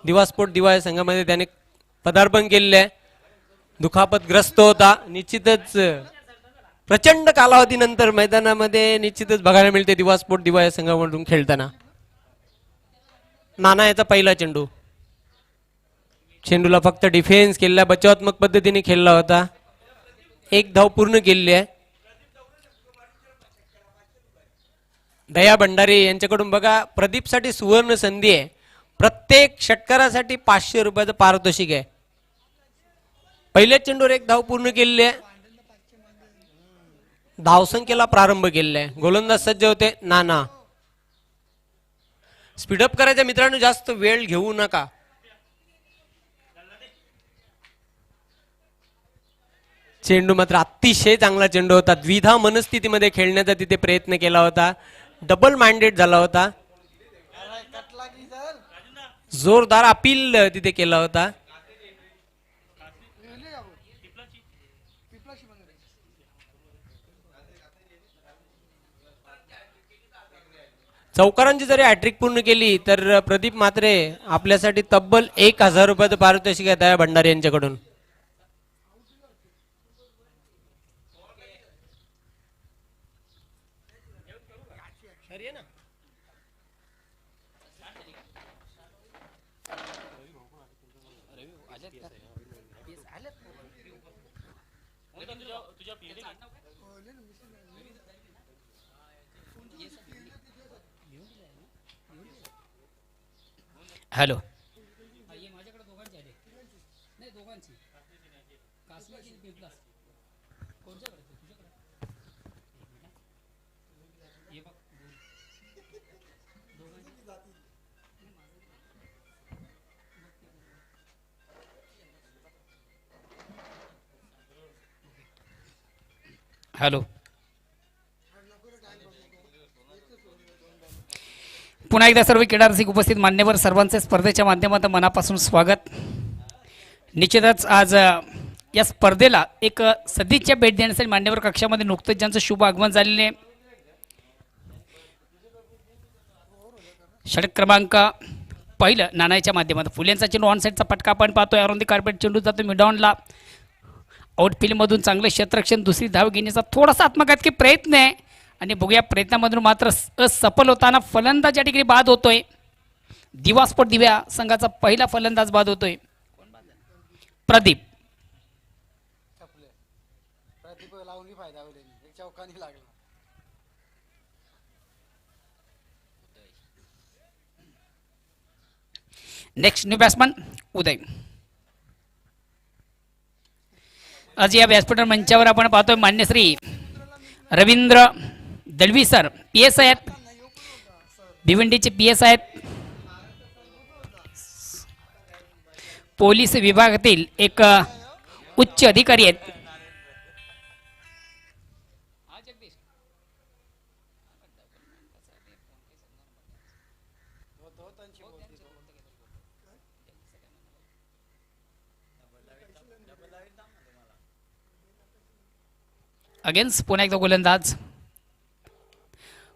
दिवा स्पोर्ट दिवा या संघामध्ये त्याने पदार्पण केलेले आहे. दुखापतग्रस्त होता. निश्चितच प्रचंड कालावधीनंतर मैदानामध्ये निश्चितच बघायला मिळते दिवा स्पोर्ट दिवा या संघामधून खेळताना. नाना याचा पहिला चेंडू. चेंडूला फक्त डिफेन्स केलेला, बचावात्मक पद्धतीने खेळला होता. 1 धाव पूर्ण केलेली आहे. दया भंडारे यांच्याकडून बघा प्रदीपसाठी सुवर्ण संधी आहे. प्रत्येक षटकारासाठी 500 रुपयाचं पारितोषिक आहे. पहिल्या चेंडूवर 1 धाव पूर्ण केलेली आहे. धावसंख्येला प्रारंभ केलेला आहे. गोलंदाज सज्ज होते नाना. स्पीडअप करायचा मित्रांनो, जास्त वेळ घेऊ नका. चेंडू मात्र अतिशय चांगला चेंडू होता. द्विधा मनस्थितीमध्ये खेळण्याचा तिथे प्रयत्न केला होता. डबल माइंडेड झाला होता. जोरदार अपील तिथे केला होता. चौकारांची जरी हॅट्रिक पूर्ण केली तर प्रदीप म्हात्रे आपल्यासाठी तब्बल 1000 रुपयाचं पारितोषिक आहे दया भंडारे यांच्याकडून. हॅलो. हॅलो. पुन्हा एकदा सर्व क्रीडा रसिक उपस्थित मान्यवर सर्वांचे स्पर्धेच्या माध्यमातून मनापासून स्वागत. निश्चितच आज या स्पर्धेला एक सदिच्छा भेट देण्यासाठी मान्यवर कक्षामध्ये नुकतंच ज्यांचं शुभ आगमन झालेले. षटक क्रमांक पहिलं नाणाच्या माध्यमातून फुलेंचा चेंडू ऑन साईडचा फटका आपण पाहतोय. अरुंदी कार्पेट चेंडू जातो मिडॉनला. आउटफील्डमधून चांगलं क्षेत्ररक्षण, दुसरी धाव घेण्याचा थोडासा आत्मघातकी प्रयत्न आहे आणि बघूया प्रयत्नामधून मात्र असफल होताना फलंदाज या ठिकाणी बाद होतोय. दिवा स्पोर्ट दिव्या संघाचा पहिला फलंदाज बाद होतोय. प्रदीप. नेक्स्ट न्यू बॅट्समन उदय. आज या व्यासपीठ मंचावर आपण पाहतोय मान्यश्री रवींद्र दळवी सर PS आहेत, भिवंडीचे PS आहेत, पोलीस विभागातील एक उच्च अधिकारी आहेत. अगेन्स्ट पुन्हा एकदा गोलंदाज.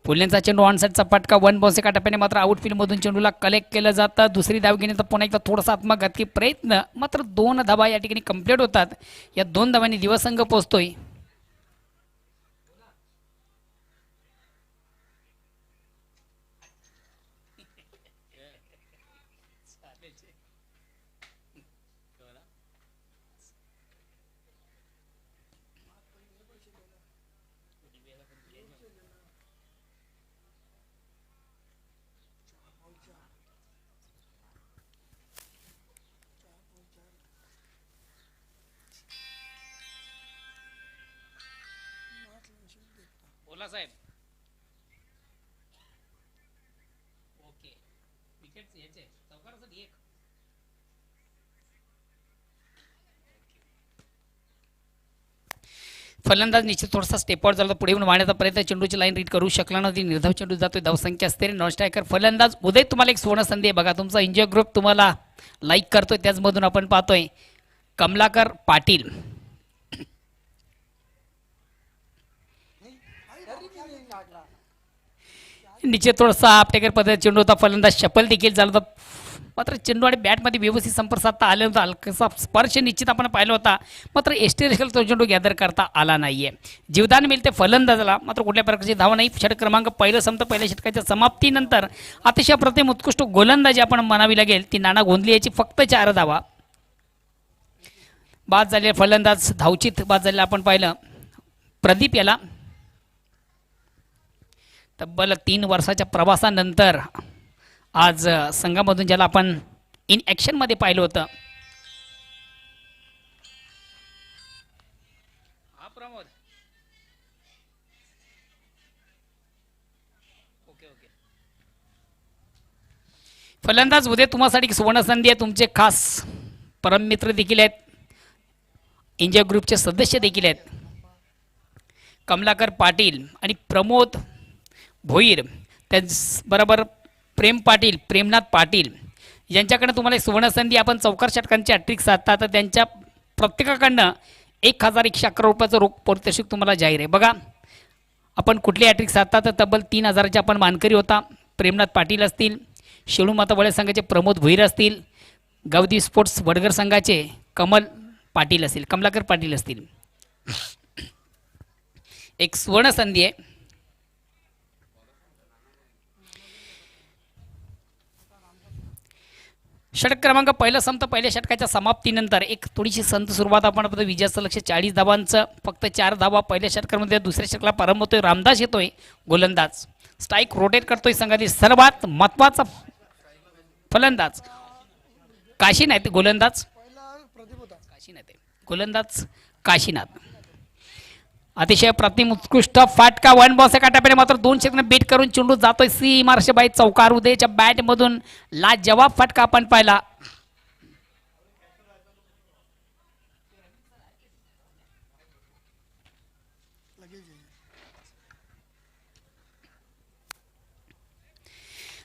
फुलेंचा चेंडू ऑन साईडचा फटका, 1 बॉल एका टप्प्याने मात्र आउटफील्ड मधून चेंडूला कलेक्ट केलं जातं. दुसरी धाव घेण्याचा पुन्हा एकदा थोडासा आत्मघातकी प्रयत्न, मात्र 2 धावा या ठिकाणी कंप्लीट होतात. या 2 धावांनी दिवसंघ पोहोचतोय. बोला साहेब. ओके, विकेट याचे चौकारासाठी एक. फलंदाज निश्चित थोडासा स्टेपआउट झाला, पुढे येऊन वाढण्याचा प्रयत्न, चेंडूची लाईन रीड करू शकला नव्हती. निर्धाव चेंडू जातोय, धावसंख्या असते. नॉन स्ट्रायकर फलंदाज उदय, तुम्हाला एक सुवर्ण संधी आहे बघा. तुमचा एन्जॉय ग्रुप तुम्हाला लाईक करतोय, त्याचमधून आपण पाहतोय कमलाकर पाटील. निश्चित थोडासा आपटेकर पद्धत चेंडू होता, फलंदाज शपल देखील झाला होता, मात्र चेंडू आणि बॅटमध्ये व्यवस्थित संपर्क साधता आला होता. हलकासा स्पर्श निश्चित आपण पाहिला होता, मात्र एसटी रेखल तो चेंडू गॅदर करता आला नाहीये. जीवदान मिळते फलंदाजाला, मात्र कुठल्या प्रकारची धावा नाही. षटक क्रमांक पहिलं संपतं. पहिल्या षटकाच्या समाप्तीनंतर अतिशय प्रतिम उत्कृष्ट गोलंदाजी आपण म्हणावी लागेल ती नाना गोंधली याची फक्त 4 धावा. बाद झालेले फलंदाज धावचित बाद झालेला आपण पाहिलं प्रदीप याला. तब्बल 3 वर्षाच्या प्रवासानंतर आज संघामधून ज्याला आपण इन ॲक्शन मध्ये पाहिलं होतं. हा प्रमोद. Okay okay. फलंदाज उद्या तुम्हासाठी सुवर्ण संधी आहे. तुमचे खास परम मित्र देखील आहेत, एन्जॉय ग्रुपचे सदस्य देखील आहेत, कमलाकर पाटील आणि प्रमोद भोईर, त्याचबरोबर प्रेम पाटील, प्रेमनाथ पाटील यांच्याकडनं तुम्हाला एक सुवर्ण संधी. आपण चौकार षटकांची हॅट्रिक साधता, तर त्यांच्या प्रत्येकाकडनं 1111 रुपयाचं रोख पारितोषिक तुम्हाला जाहीर आहे बघा. आपण कुठली हॅट्रिक साधता, तर तब्बल 3000चे आपण मानकरी होता. प्रेमनाथ पाटील असतील, शेळू माता वडे संघाचे प्रमोद भोईर असतील, गावदी स्पोर्ट्स वडगर संघाचे कमल पाटील असतील, कमलाकर पाटील असतील. एक सुवर्ण संधी आहे. षटक क्रमांक पहिला संपतं. पहिल्या षटकाच्या समाप्तीनंतर एक थोडीशी संत सुरुवात आपण बघतो. विजयाचं लक्ष 40 धावांचं, फक्त 4 धावा पहिल्या षटकामध्ये. दुसऱ्या षटकाला प्रारंभ होतोय. रामदास येतोय गोलंदाज, स्ट्राईक रोटेट करतोय. संघातील सर्वात महत्वाचा फलंदाज काशीनाथ, गोलंदाज काशीनाथ, गोलंदाज काशीनाथ. अतिशय प्रतिम उत्कृष्ट फाटका, 1 बॉल एका टप्प्याने मात्र 2 षटकांना बीट करून चेंडू जातोय सीमार्शबाई चौकार. उदयच्या बॅटमधून लाजवाब फटका आपण पाहिला.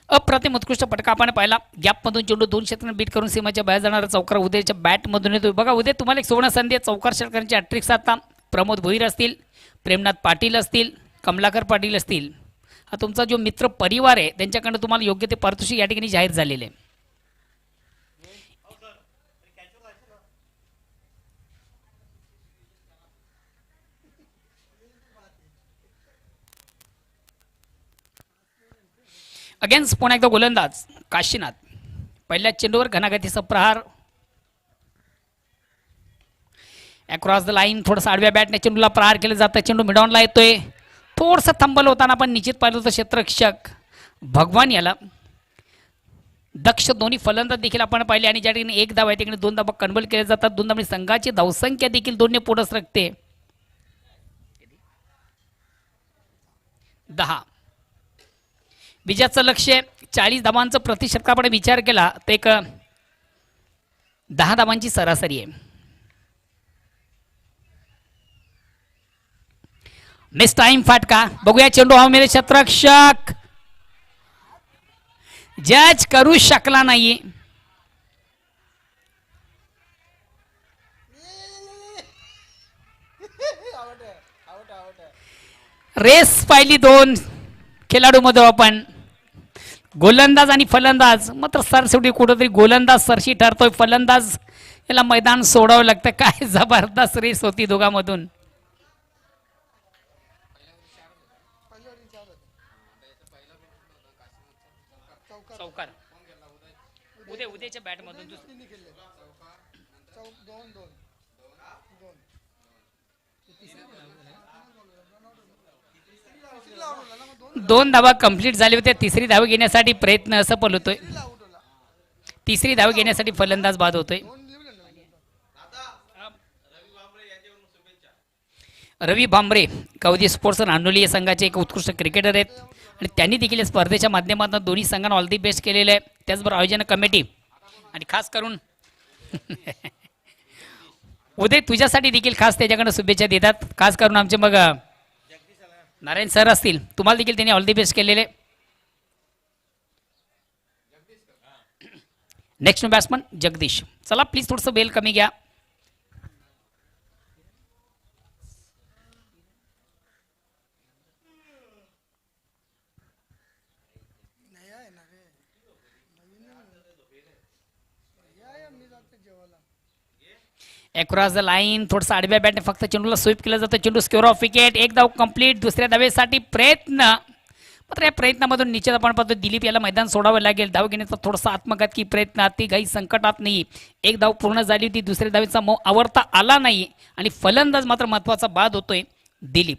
अप्रतिम उत्कृष्ट फटका आपण पाहिला. गॅपमधून चेंडू 2 षटकांना बीट करून सीमाच्या बाहेर जाणारा चौकार उदयच्या बॅटमधून येतोय बघा. उदय तुम्हाला एक सुवर्ण संधी आहे. चौकार षटकांची हॅट्रिक साधता. प्रमोद भोईर असतील, प्रेमनाथ पाटील असतील, कमलाकर पाटील असतील, हा तुमचा जो मित्र परिवार आहे त्यांच्याकडनं तुम्हाला योग्य ते पारितोषिक या ठिकाणी जाहीर झालेले आहे. अगेन्स्ट पुन्हा एकदा गोलंदाज काशीनाथ. पहिल्या चेंडूवर घनागतीचा प्रहार. अक्रॉस द लाईन थोडंसं आडव्या बॅटने चेंडूला प्रहार केलं जातं. चेंडू मिडॉनला येतोय. थोडंसं थंबल होताना पण निश्चित पाहिलं होतं क्षेत्ररक्षक भगवान याला. दक्ष दोन्ही फलंदाज देखील आपण पाहिले आणि ज्या ठिकाणी एक धाव आहे तिकडे 2 धावा कन्वर्ट केले जातात. 2 धावांनी संघाची धावसंख्या देखील 2ने पुढे सरकते. 10. विजयाचं लक्ष 40 धावांचं प्रतिशतकाकडे विचार केला तर एक 10 धावांची सरासरी आहे. मिस टाइम फाटका. बघूया चेंडू हवेमध्ये क्षेत्ररक्षक जज करू शकला नाही. रेस पाहिली 2 खेळाडूमध्ये आपण गोलंदाज आणि फलंदाज. मात्र सरसेवटी कुठंतरी गोलंदाज सरशी ठरतोय. फलंदाज याला मैदान सोडावं लागतं. काय जबरदस्त रेस होती दोघांमधून. चौकार उद्याच्या बॅट मधून 2 धावा कंप्लीट झाले होते. तिसरी धाव घेण्यासाठी प्रयत्न असफल होतोय. तिसरी धाव घेण्यासाठी फलंदाज बाद होतोय. रवी भांबरे कवदी स्पोर्ट्स नांदोली या संघाचे एक उत्कृष्ट क्रिकेटर आहेत आणि त्यांनी देखील स्पर्धेच्या माध्यमातून दोन्ही संघांना ऑल दी बेस्ट केलेलं आहे. त्याचबरोबर आयोजन कमिटी आणि खास करून उदय तुझ्यासाठी देखील खास त्याच्याकडे शुभेच्छा देतात. खास करून आमचे मग नारायण सर असतील, तुम्हाला देखील त्यांनी ऑल दी बेस्ट केलेले. Next batsman Jagdish. चला प्लीज थोडंसं बेल कमी घ्या. अक्रॉस द लाईन थोडंसं आडव्या बॅटने फक्त चेंडूला स्वीप केलं जातं. चेंडू स्क्वेअर ऑफ विकेट. एक धाव कंप्लीट. दुसऱ्या धावेसाठी प्रयत्न. मात्र या प्रयत्नामधून निश्चित आपण पाहतो दिलीप याला मैदान सोडावं लागेल. धाव घेण्याचा थोडासा आत्मघातकी प्रयत्न. ती काही संकटात नाही. एक धाव पूर्ण झाली होती. दुसऱ्या धावेचा मो आवरता आला नाही आणि फलंदाज मात्र महत्वाचा बाद होतोय दिलीप.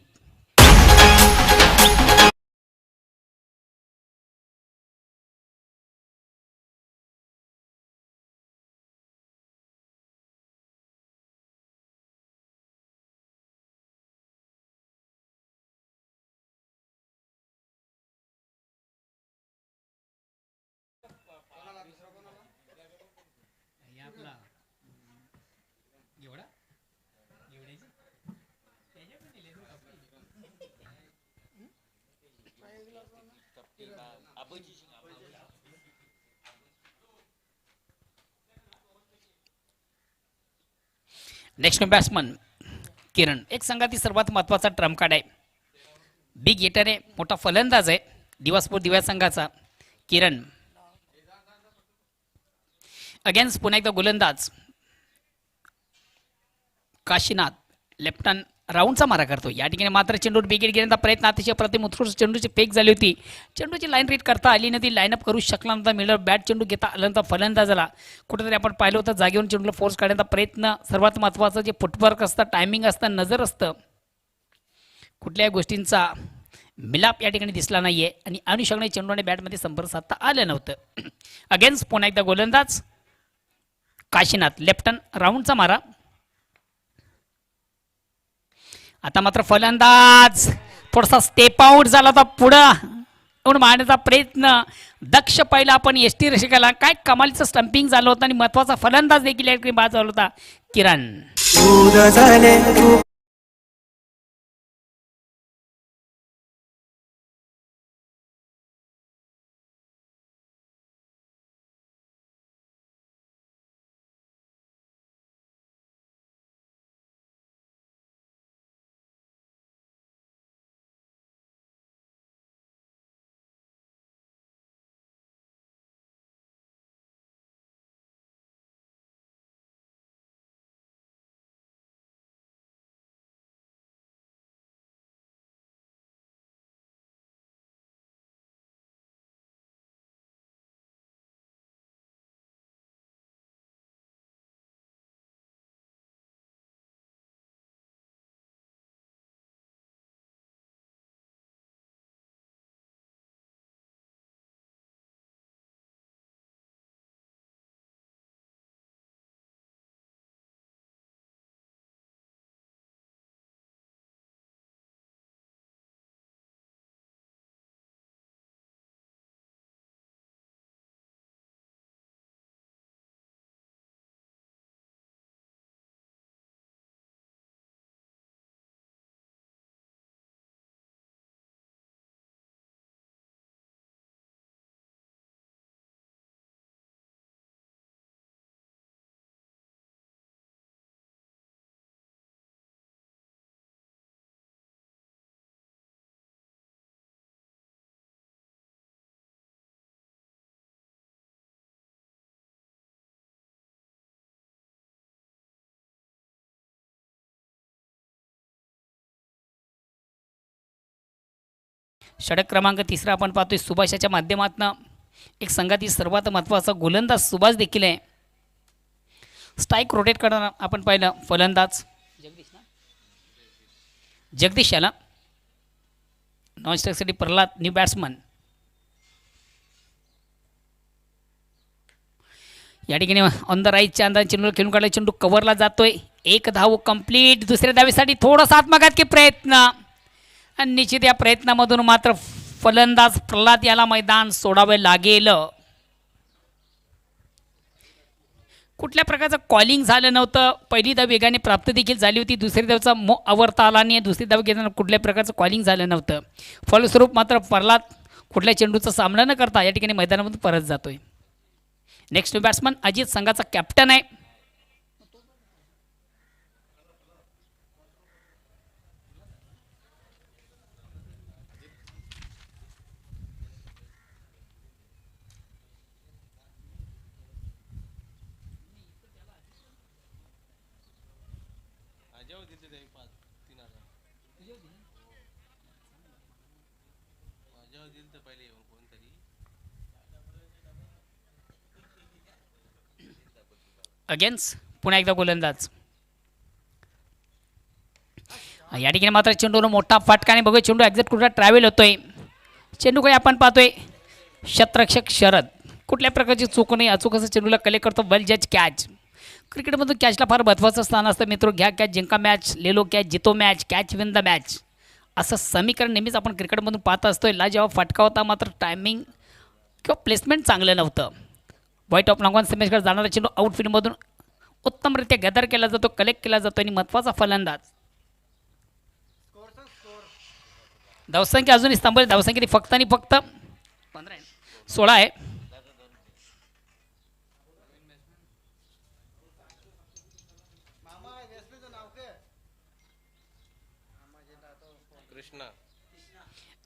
नेक्स्ट बॅट्समन किरण. एक संघातील सर्वात महत्वाचा ट्रम्प कार्ड आहे. बिग हिटर आहे. मोठा फलंदाज आहे दिवसपूर दिव्या संघाचा किरण. अगेन्स्ट पुन्हा एकदा गोलंदाज काशीनाथ. लेफ्ट हँड राऊंडचा मारा करतो. या ठिकाणी मात्र चेंडूवर विकेट घेण्याचा प्रयत्न अतिशय प्रतिम उत्कृष्ट चेंडूची फेक झाली होती. चेंडूची लाईन रीड करता आली नाही. लाईनअप करू शकला नव्हता. मिडल बॅट चेंडू घेता आला नव्हता फलंदाजाला. कुठेतरी आपण पाहिलं होतं जागेवरून चेंडूला फोर्स काढण्याचा प्रयत्न. सर्वात महत्त्वाचं जे फुटवर्क असतं, टायमिंग असतं, नजर असतं, कुठल्याही गोष्टींचा मिलाप या ठिकाणी दिसला नाहीये आणि अनुषंगाने चेंडू आणि बॅटमध्ये संपर्क साधता आलं नव्हतं. अगेन्स्ट पुन्हा एकदा गोलंदाज काशीनाथ. लेफ्ट हँड राऊंडचा मारा. आता मात्र फलंदाज थोडासा स्टेप आउट झाला होता. पुढं मारण्याचा प्रयत्न. दक्ष पहिला आपण एसटी रसिकाला काय कमालीचं स्टंपिंग झालं होतं आणि महत्वाचा फलंदाज देखील बाद झाला होता किरण. षटक क्रमांक 3 आपण पाहतोय सुभाषाच्या माध्यमातून एक संघातील सर्वात महत्त्वाचा गोलंदाज सुभाष देखील आहे. स्ट्राईक रोटेट करताना आपण पाहिलं फलंदाज जगदीश याला, नॉन स्ट्राईकसाठी प्रल्हाद न्यू बॅट्समन. या ठिकाणी ऑन द राईटच्या अंदाज चेंडू खेळून काढला, चेंडू कव्हरला जातोय. एक धाव कंप्लीट. दुसऱ्या धावेसाठी थोडासा आत्मघातकी प्रयत्न आणि निश्चित या प्रयत्नामधून मात्र फलंदाज प्रल्हाद याला मैदान सोडावे लागेल. कुठल्या प्रकारचं कॉलिंग झालं नव्हतं. पहिली धाव वेगाने प्राप्त देखील झाली होती. दुसरी धावचा आवरता आला नाही. दुसरी धाव घेताना कुठल्या प्रकारचं कॉलिंग झालं नव्हतं. फलस्वरूप मात्र प्रल्हाद कुठल्या चेंडूचा सामना न करता या ठिकाणी मैदानामधून परत जातोय. नेक्स्ट बॅट्समन अजित संघाचा कॅप्टन आहे. अगेन्स्ट पुन्हा एकदा गोलंदाज. या ठिकाणी मात्र चेंडूला मोठा फटकाने बघूया. चेंडू एक्झॅक्ट कुठला ट्रॅव्हल होतोय. चेंडू काही आपण पाहतोय क्षेत्ररक्षक शरद कुठल्या प्रकारची चूक नाही. अचूक असं चेंडूला कलेक्ट करतो. वेल जज कॅच. क्रिकेटमधून कॅचला फार महत्त्वाचं स्थान असतं मित्रो. घ्या कॅच, जिंका मॅच, लेलो कॅच, जितो match, catch win the match असं समीकरण नेहमीच आपण क्रिकेटमधून पाहत असतोय. ला जेव्हा फटका होता मात्र टायमिंग किंवा प्लेसमेंट चांगलं नव्हतं. व्हाईट ऑफ लॉंगॉन सेमेजकडे जाणारा चेंडू आउटफील्डमधून उत्तमरित्या गॅदर केला जातो, कलेक्ट केला जातो आणि महत्त्वाचा फलंदाज. धावसंख्या अजूनही स्तंभ. धावसंख्या फक्त आणि फक्त 16 आहे.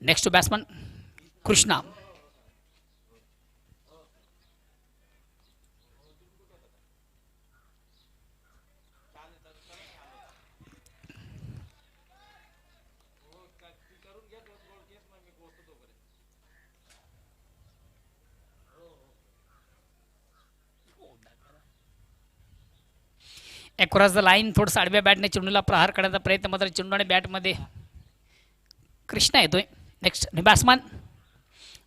Next batsman Krishna. Across the line थोडंसं आडव्या बॅटने चेंडूला प्रहार करण्याचा प्रयत्न मात्र चेंडू आणि बॅटमध्ये कृष्णा येतोय. Next batsman.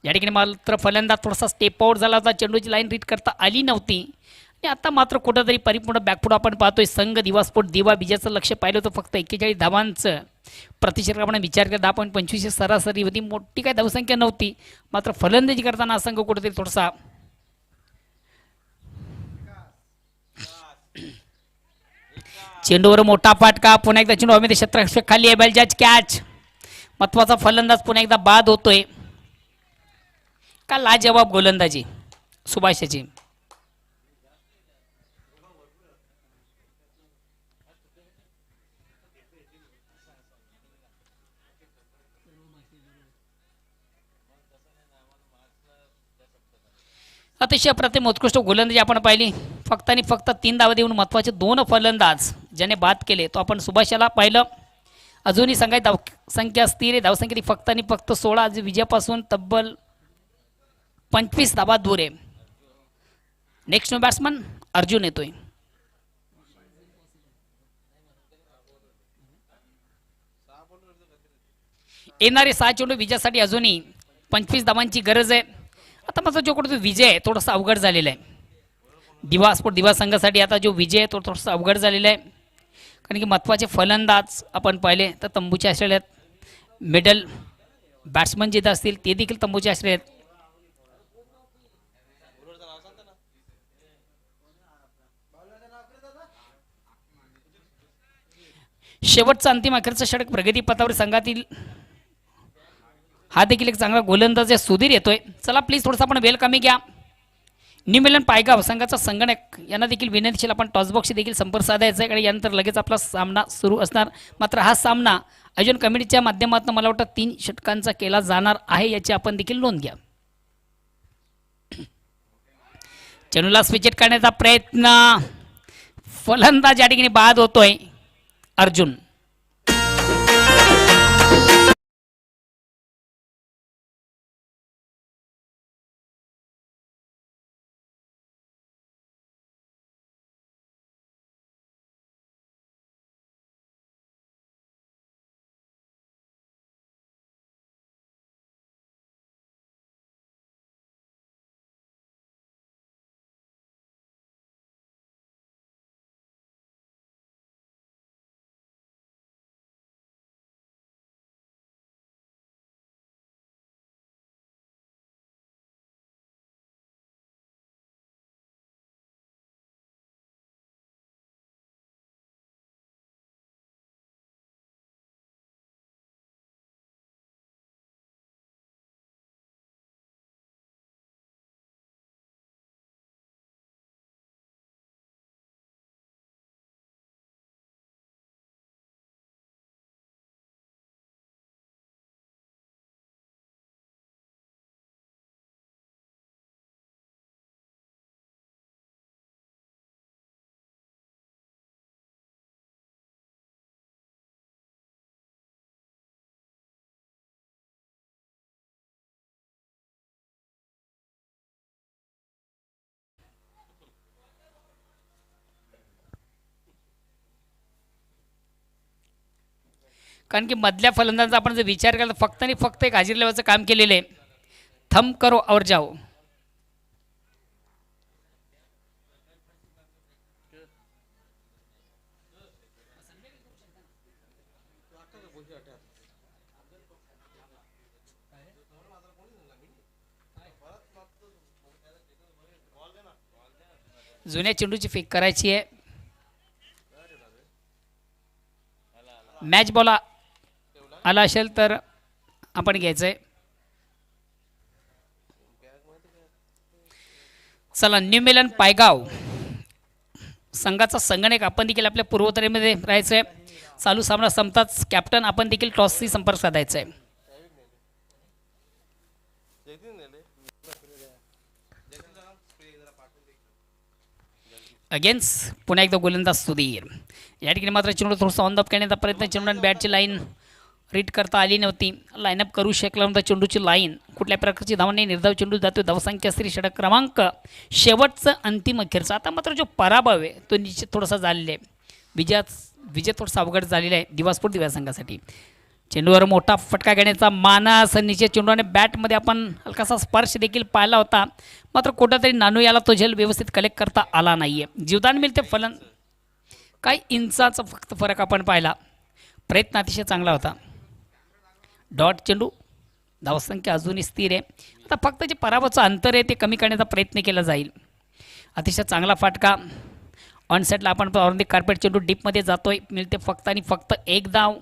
या ठिकाणी मात्र फलंदाज थोडासा स्टेप आउट झाला होता. चेंडूची लाईन रीड करता आली नव्हती आणि आता मात्र कुठंतरी परिपूर्ण बॅकफूट आपण पाहतोय. संघ दिवास्फोट दिवा विजयाचं लक्ष पाहिलं होतं. फक्त 41 धावांचं प्रतिशत आपण विचार केला 10.25 सरासरी होती. मोठी काही धावसंख्या नव्हती. मात्र फलंदाजी करताना हा संघ कुठेतरी थोडासा चेंडूवर मोठा फटका. पुन्हा एकदा चेंडू हवेमध्ये क्षेत्ररक्षक खाली आहे. बेल जज कॅच. महत्वाचा फलंदाज पुन्हा एकदा बाद होतोय. का लाजवाब गोलंदाजी सुभाषची. अतिशय अप्रतिम उत्कृष्ट गोलंदाजी आपण पाहिली. फक्त आणि फक्त 3 धावा देऊन महत्त्वाचे 2 फलंदाज ज्याने बाद केले तो आपण सुभाषला पाहिलं. अजूनही संघाची धावसंख्या स्थिर आहे. धावसंख्या फक्त आणि फक्त 16. आज विजयापासून तब्बल 25 धावा दूर आहे. नेक्स्ट बॅट्समन अर्जुन येतोय. येणारे 6 चेंडू विजयासाठी अजूनही 25 धावांची गरज आहे. आता माझा जो कुठे विजय आहे थोडासा अवघड झालेला आहे. दिवा संघासाठी आता जो विजय आहे तो थोडासा अवघड झालेला आहे. कारण की महत्त्वाचे फलंदाज आपण पाहिले तर तंबूचे असलेले आहेत. मिडल बॅट्समन जिथं असतील ते देखील तंबूचे असलेले आहेत. शेवटचा अंतिम अखेरचा षटक प्रगतीपथावर संघातील हा देखील एक चांगला गोलंदाज आहे. सुधीर येतोय. चला प्लीज थोडंसं आपण वेल कमी घ्या. न्यू मिलन पायगाव संघाचा संगणक यांना देखील विनंतीशील आपण टॉसबॉक्सशी देखील संपर्क साधायचा आहे आणि यानंतर लगेच आपला सामना सुरू असणार. मात्र हा सामना अजून कमिटीच्या माध्यमातून मला वाटतं 3 षटकांचा केला जाणार आहे याची आपण देखील नोंद घ्या. चेंडूला स्विच करण्याचा प्रयत्न. फलंदाज या ठिकाणी बाद होतोय अर्जुन. कारण की मधल्या फलंदाजांचा आपण जर विचार केला तर फक्त आणि फक्त एक हाजीर लेवलचं काम केलेलं आहे. थम करो और जाओ. जुन्या चेंडूची फेक करायची आहे. मॅच बॉल आला असेल तर आपण घ्यायचंय. चला न्यूमेलन पायगाव संघाचा संगणक आपण देखील आपल्या पूर्वोत्तरेमध्ये राहायचंय. चालू सामना संपताच कॅप्टन आपण देखील टॉसशी संपर्क साधायचा आहे. अगेन्स्ट पुन्हा एकदा गोलंदाज सुधीर. या ठिकाणी मात्र चेंडू थोडासा ऑन द अप करण्याचा प्रयत्न. चेंडू आणि बॅटची लाईन रीड करता आली नव्हती. लाईनअप करू शकला नव्हता. चेंडूची लाईन कुठल्या प्रकारची धावणे निर्धाव चेंडू जातो. धावसंख्या स्त्री षटक क्रमांक शेवटचं अंतिम अखेरचा. आता मात्र जो पराभव आहे तो निश्चित थोडासा झालेला आहे. विजय थोडासा अवघड झालेला आहे दिवासपूर दिव्या संघासाठी. चेंडूवर मोठा फटका घेण्याचा मानस. निश्चित चेंडूने बॅटमध्ये आपण हलकासा स्पर्श देखील पाहिला होता. मात्र कुठंतरी नानू याला तो झेल व्यवस्थित कलेक्ट करता आला नाही आहे. जीवदान मिळते फलन काही इंचाचा फक्त फरक आपण पाहिला. प्रयत्न अतिशय चांगला होता. डॉट चेंडू. धावसंख्या अजूनही स्थिर आहे. आता फक्त जे पराभवाचं अंतर आहे ते कमी करण्याचा प्रयत्न केला जाईल. अतिशय चांगला फटका. ऑन सेटला आपण ऑन दी कार्पेट चेंडू डीपमध्ये जातोय. मिळते फक्त आणि फक्त एक धाव.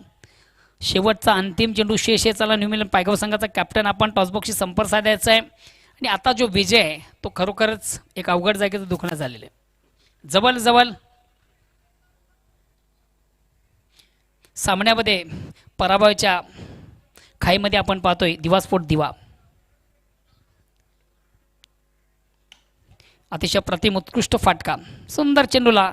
शेवटचा अंतिम चेंडू शेष आहे. चला न्यूमिलन पायगाव संघाचा कॅप्टन आपण टॉसबॉक्सशी संपर्क साधायचा आहे. आणि आता जो विजय आहे तो खरोखरच एक अवघड जागेचं दुखणं झालेलं आहे. जवळ सामन्यामध्ये पराभवाच्या खाईमध्ये आपण पाहतोय दिवास्फोट दिवा. अतिशय प्रतिम उत्कृष्ट फाटका. सुंदर चेंडूला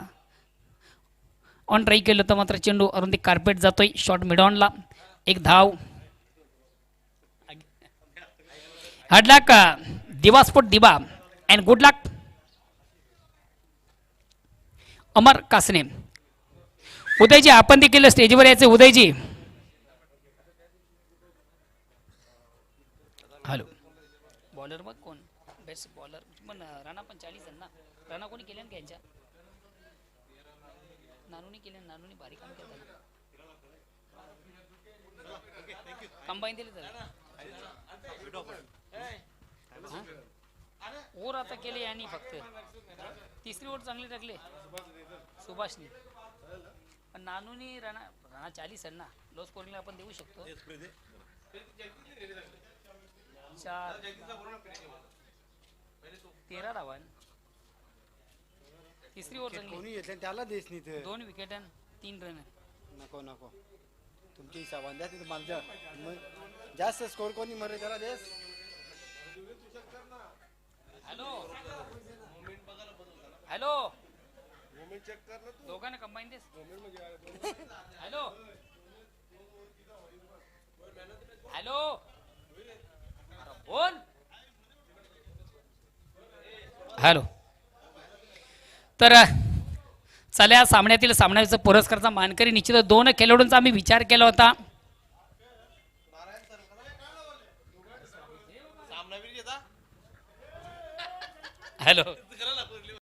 ऑन ट्राय केलं तर मात्र चेंडू अरुंदी कार्पेट जातोय. शॉर्ट मिडॉनला एक धाव. हार्ड लक दिवास्फोट दिवा अँड गुड लक अमर कासने. उदयजी आपण देखील स्टेजवर यायचे. उदयजी हॅलो. बॉलर मग कोण बेस्ट बॉलर पण राणा पण 40 आहे ना. राणा कोणी केले ना त्यांच्या नानूनी केले. नानूनी भारी काम केलं. कंबाईन दिले तर ओर आता केले यांनी फक्त तिसरी ओर चांगली टाकले सुभाषनी. पण नानूनी राणा 40 आहे ना. लो स्कोरिंगला आपण देऊ शकतो. 13 धावा. तिसरी ओर चांगली. त्याला देश नाही. 2 विकेट 3 रन. नको तुमची हिसाबान द्या. तिथे माझ्या जास्त स्कोर कोणी मरे त्याला देश. हॅलो दोघांना कंबाईन देस. हॅलो बोल. हॅलो. तर चला या सामन्यातील सामन्याचा पुरस्काराचा मानकरी निश्चित 2 खेळाडूंचा आम्ही विचार केला होता. हॅलो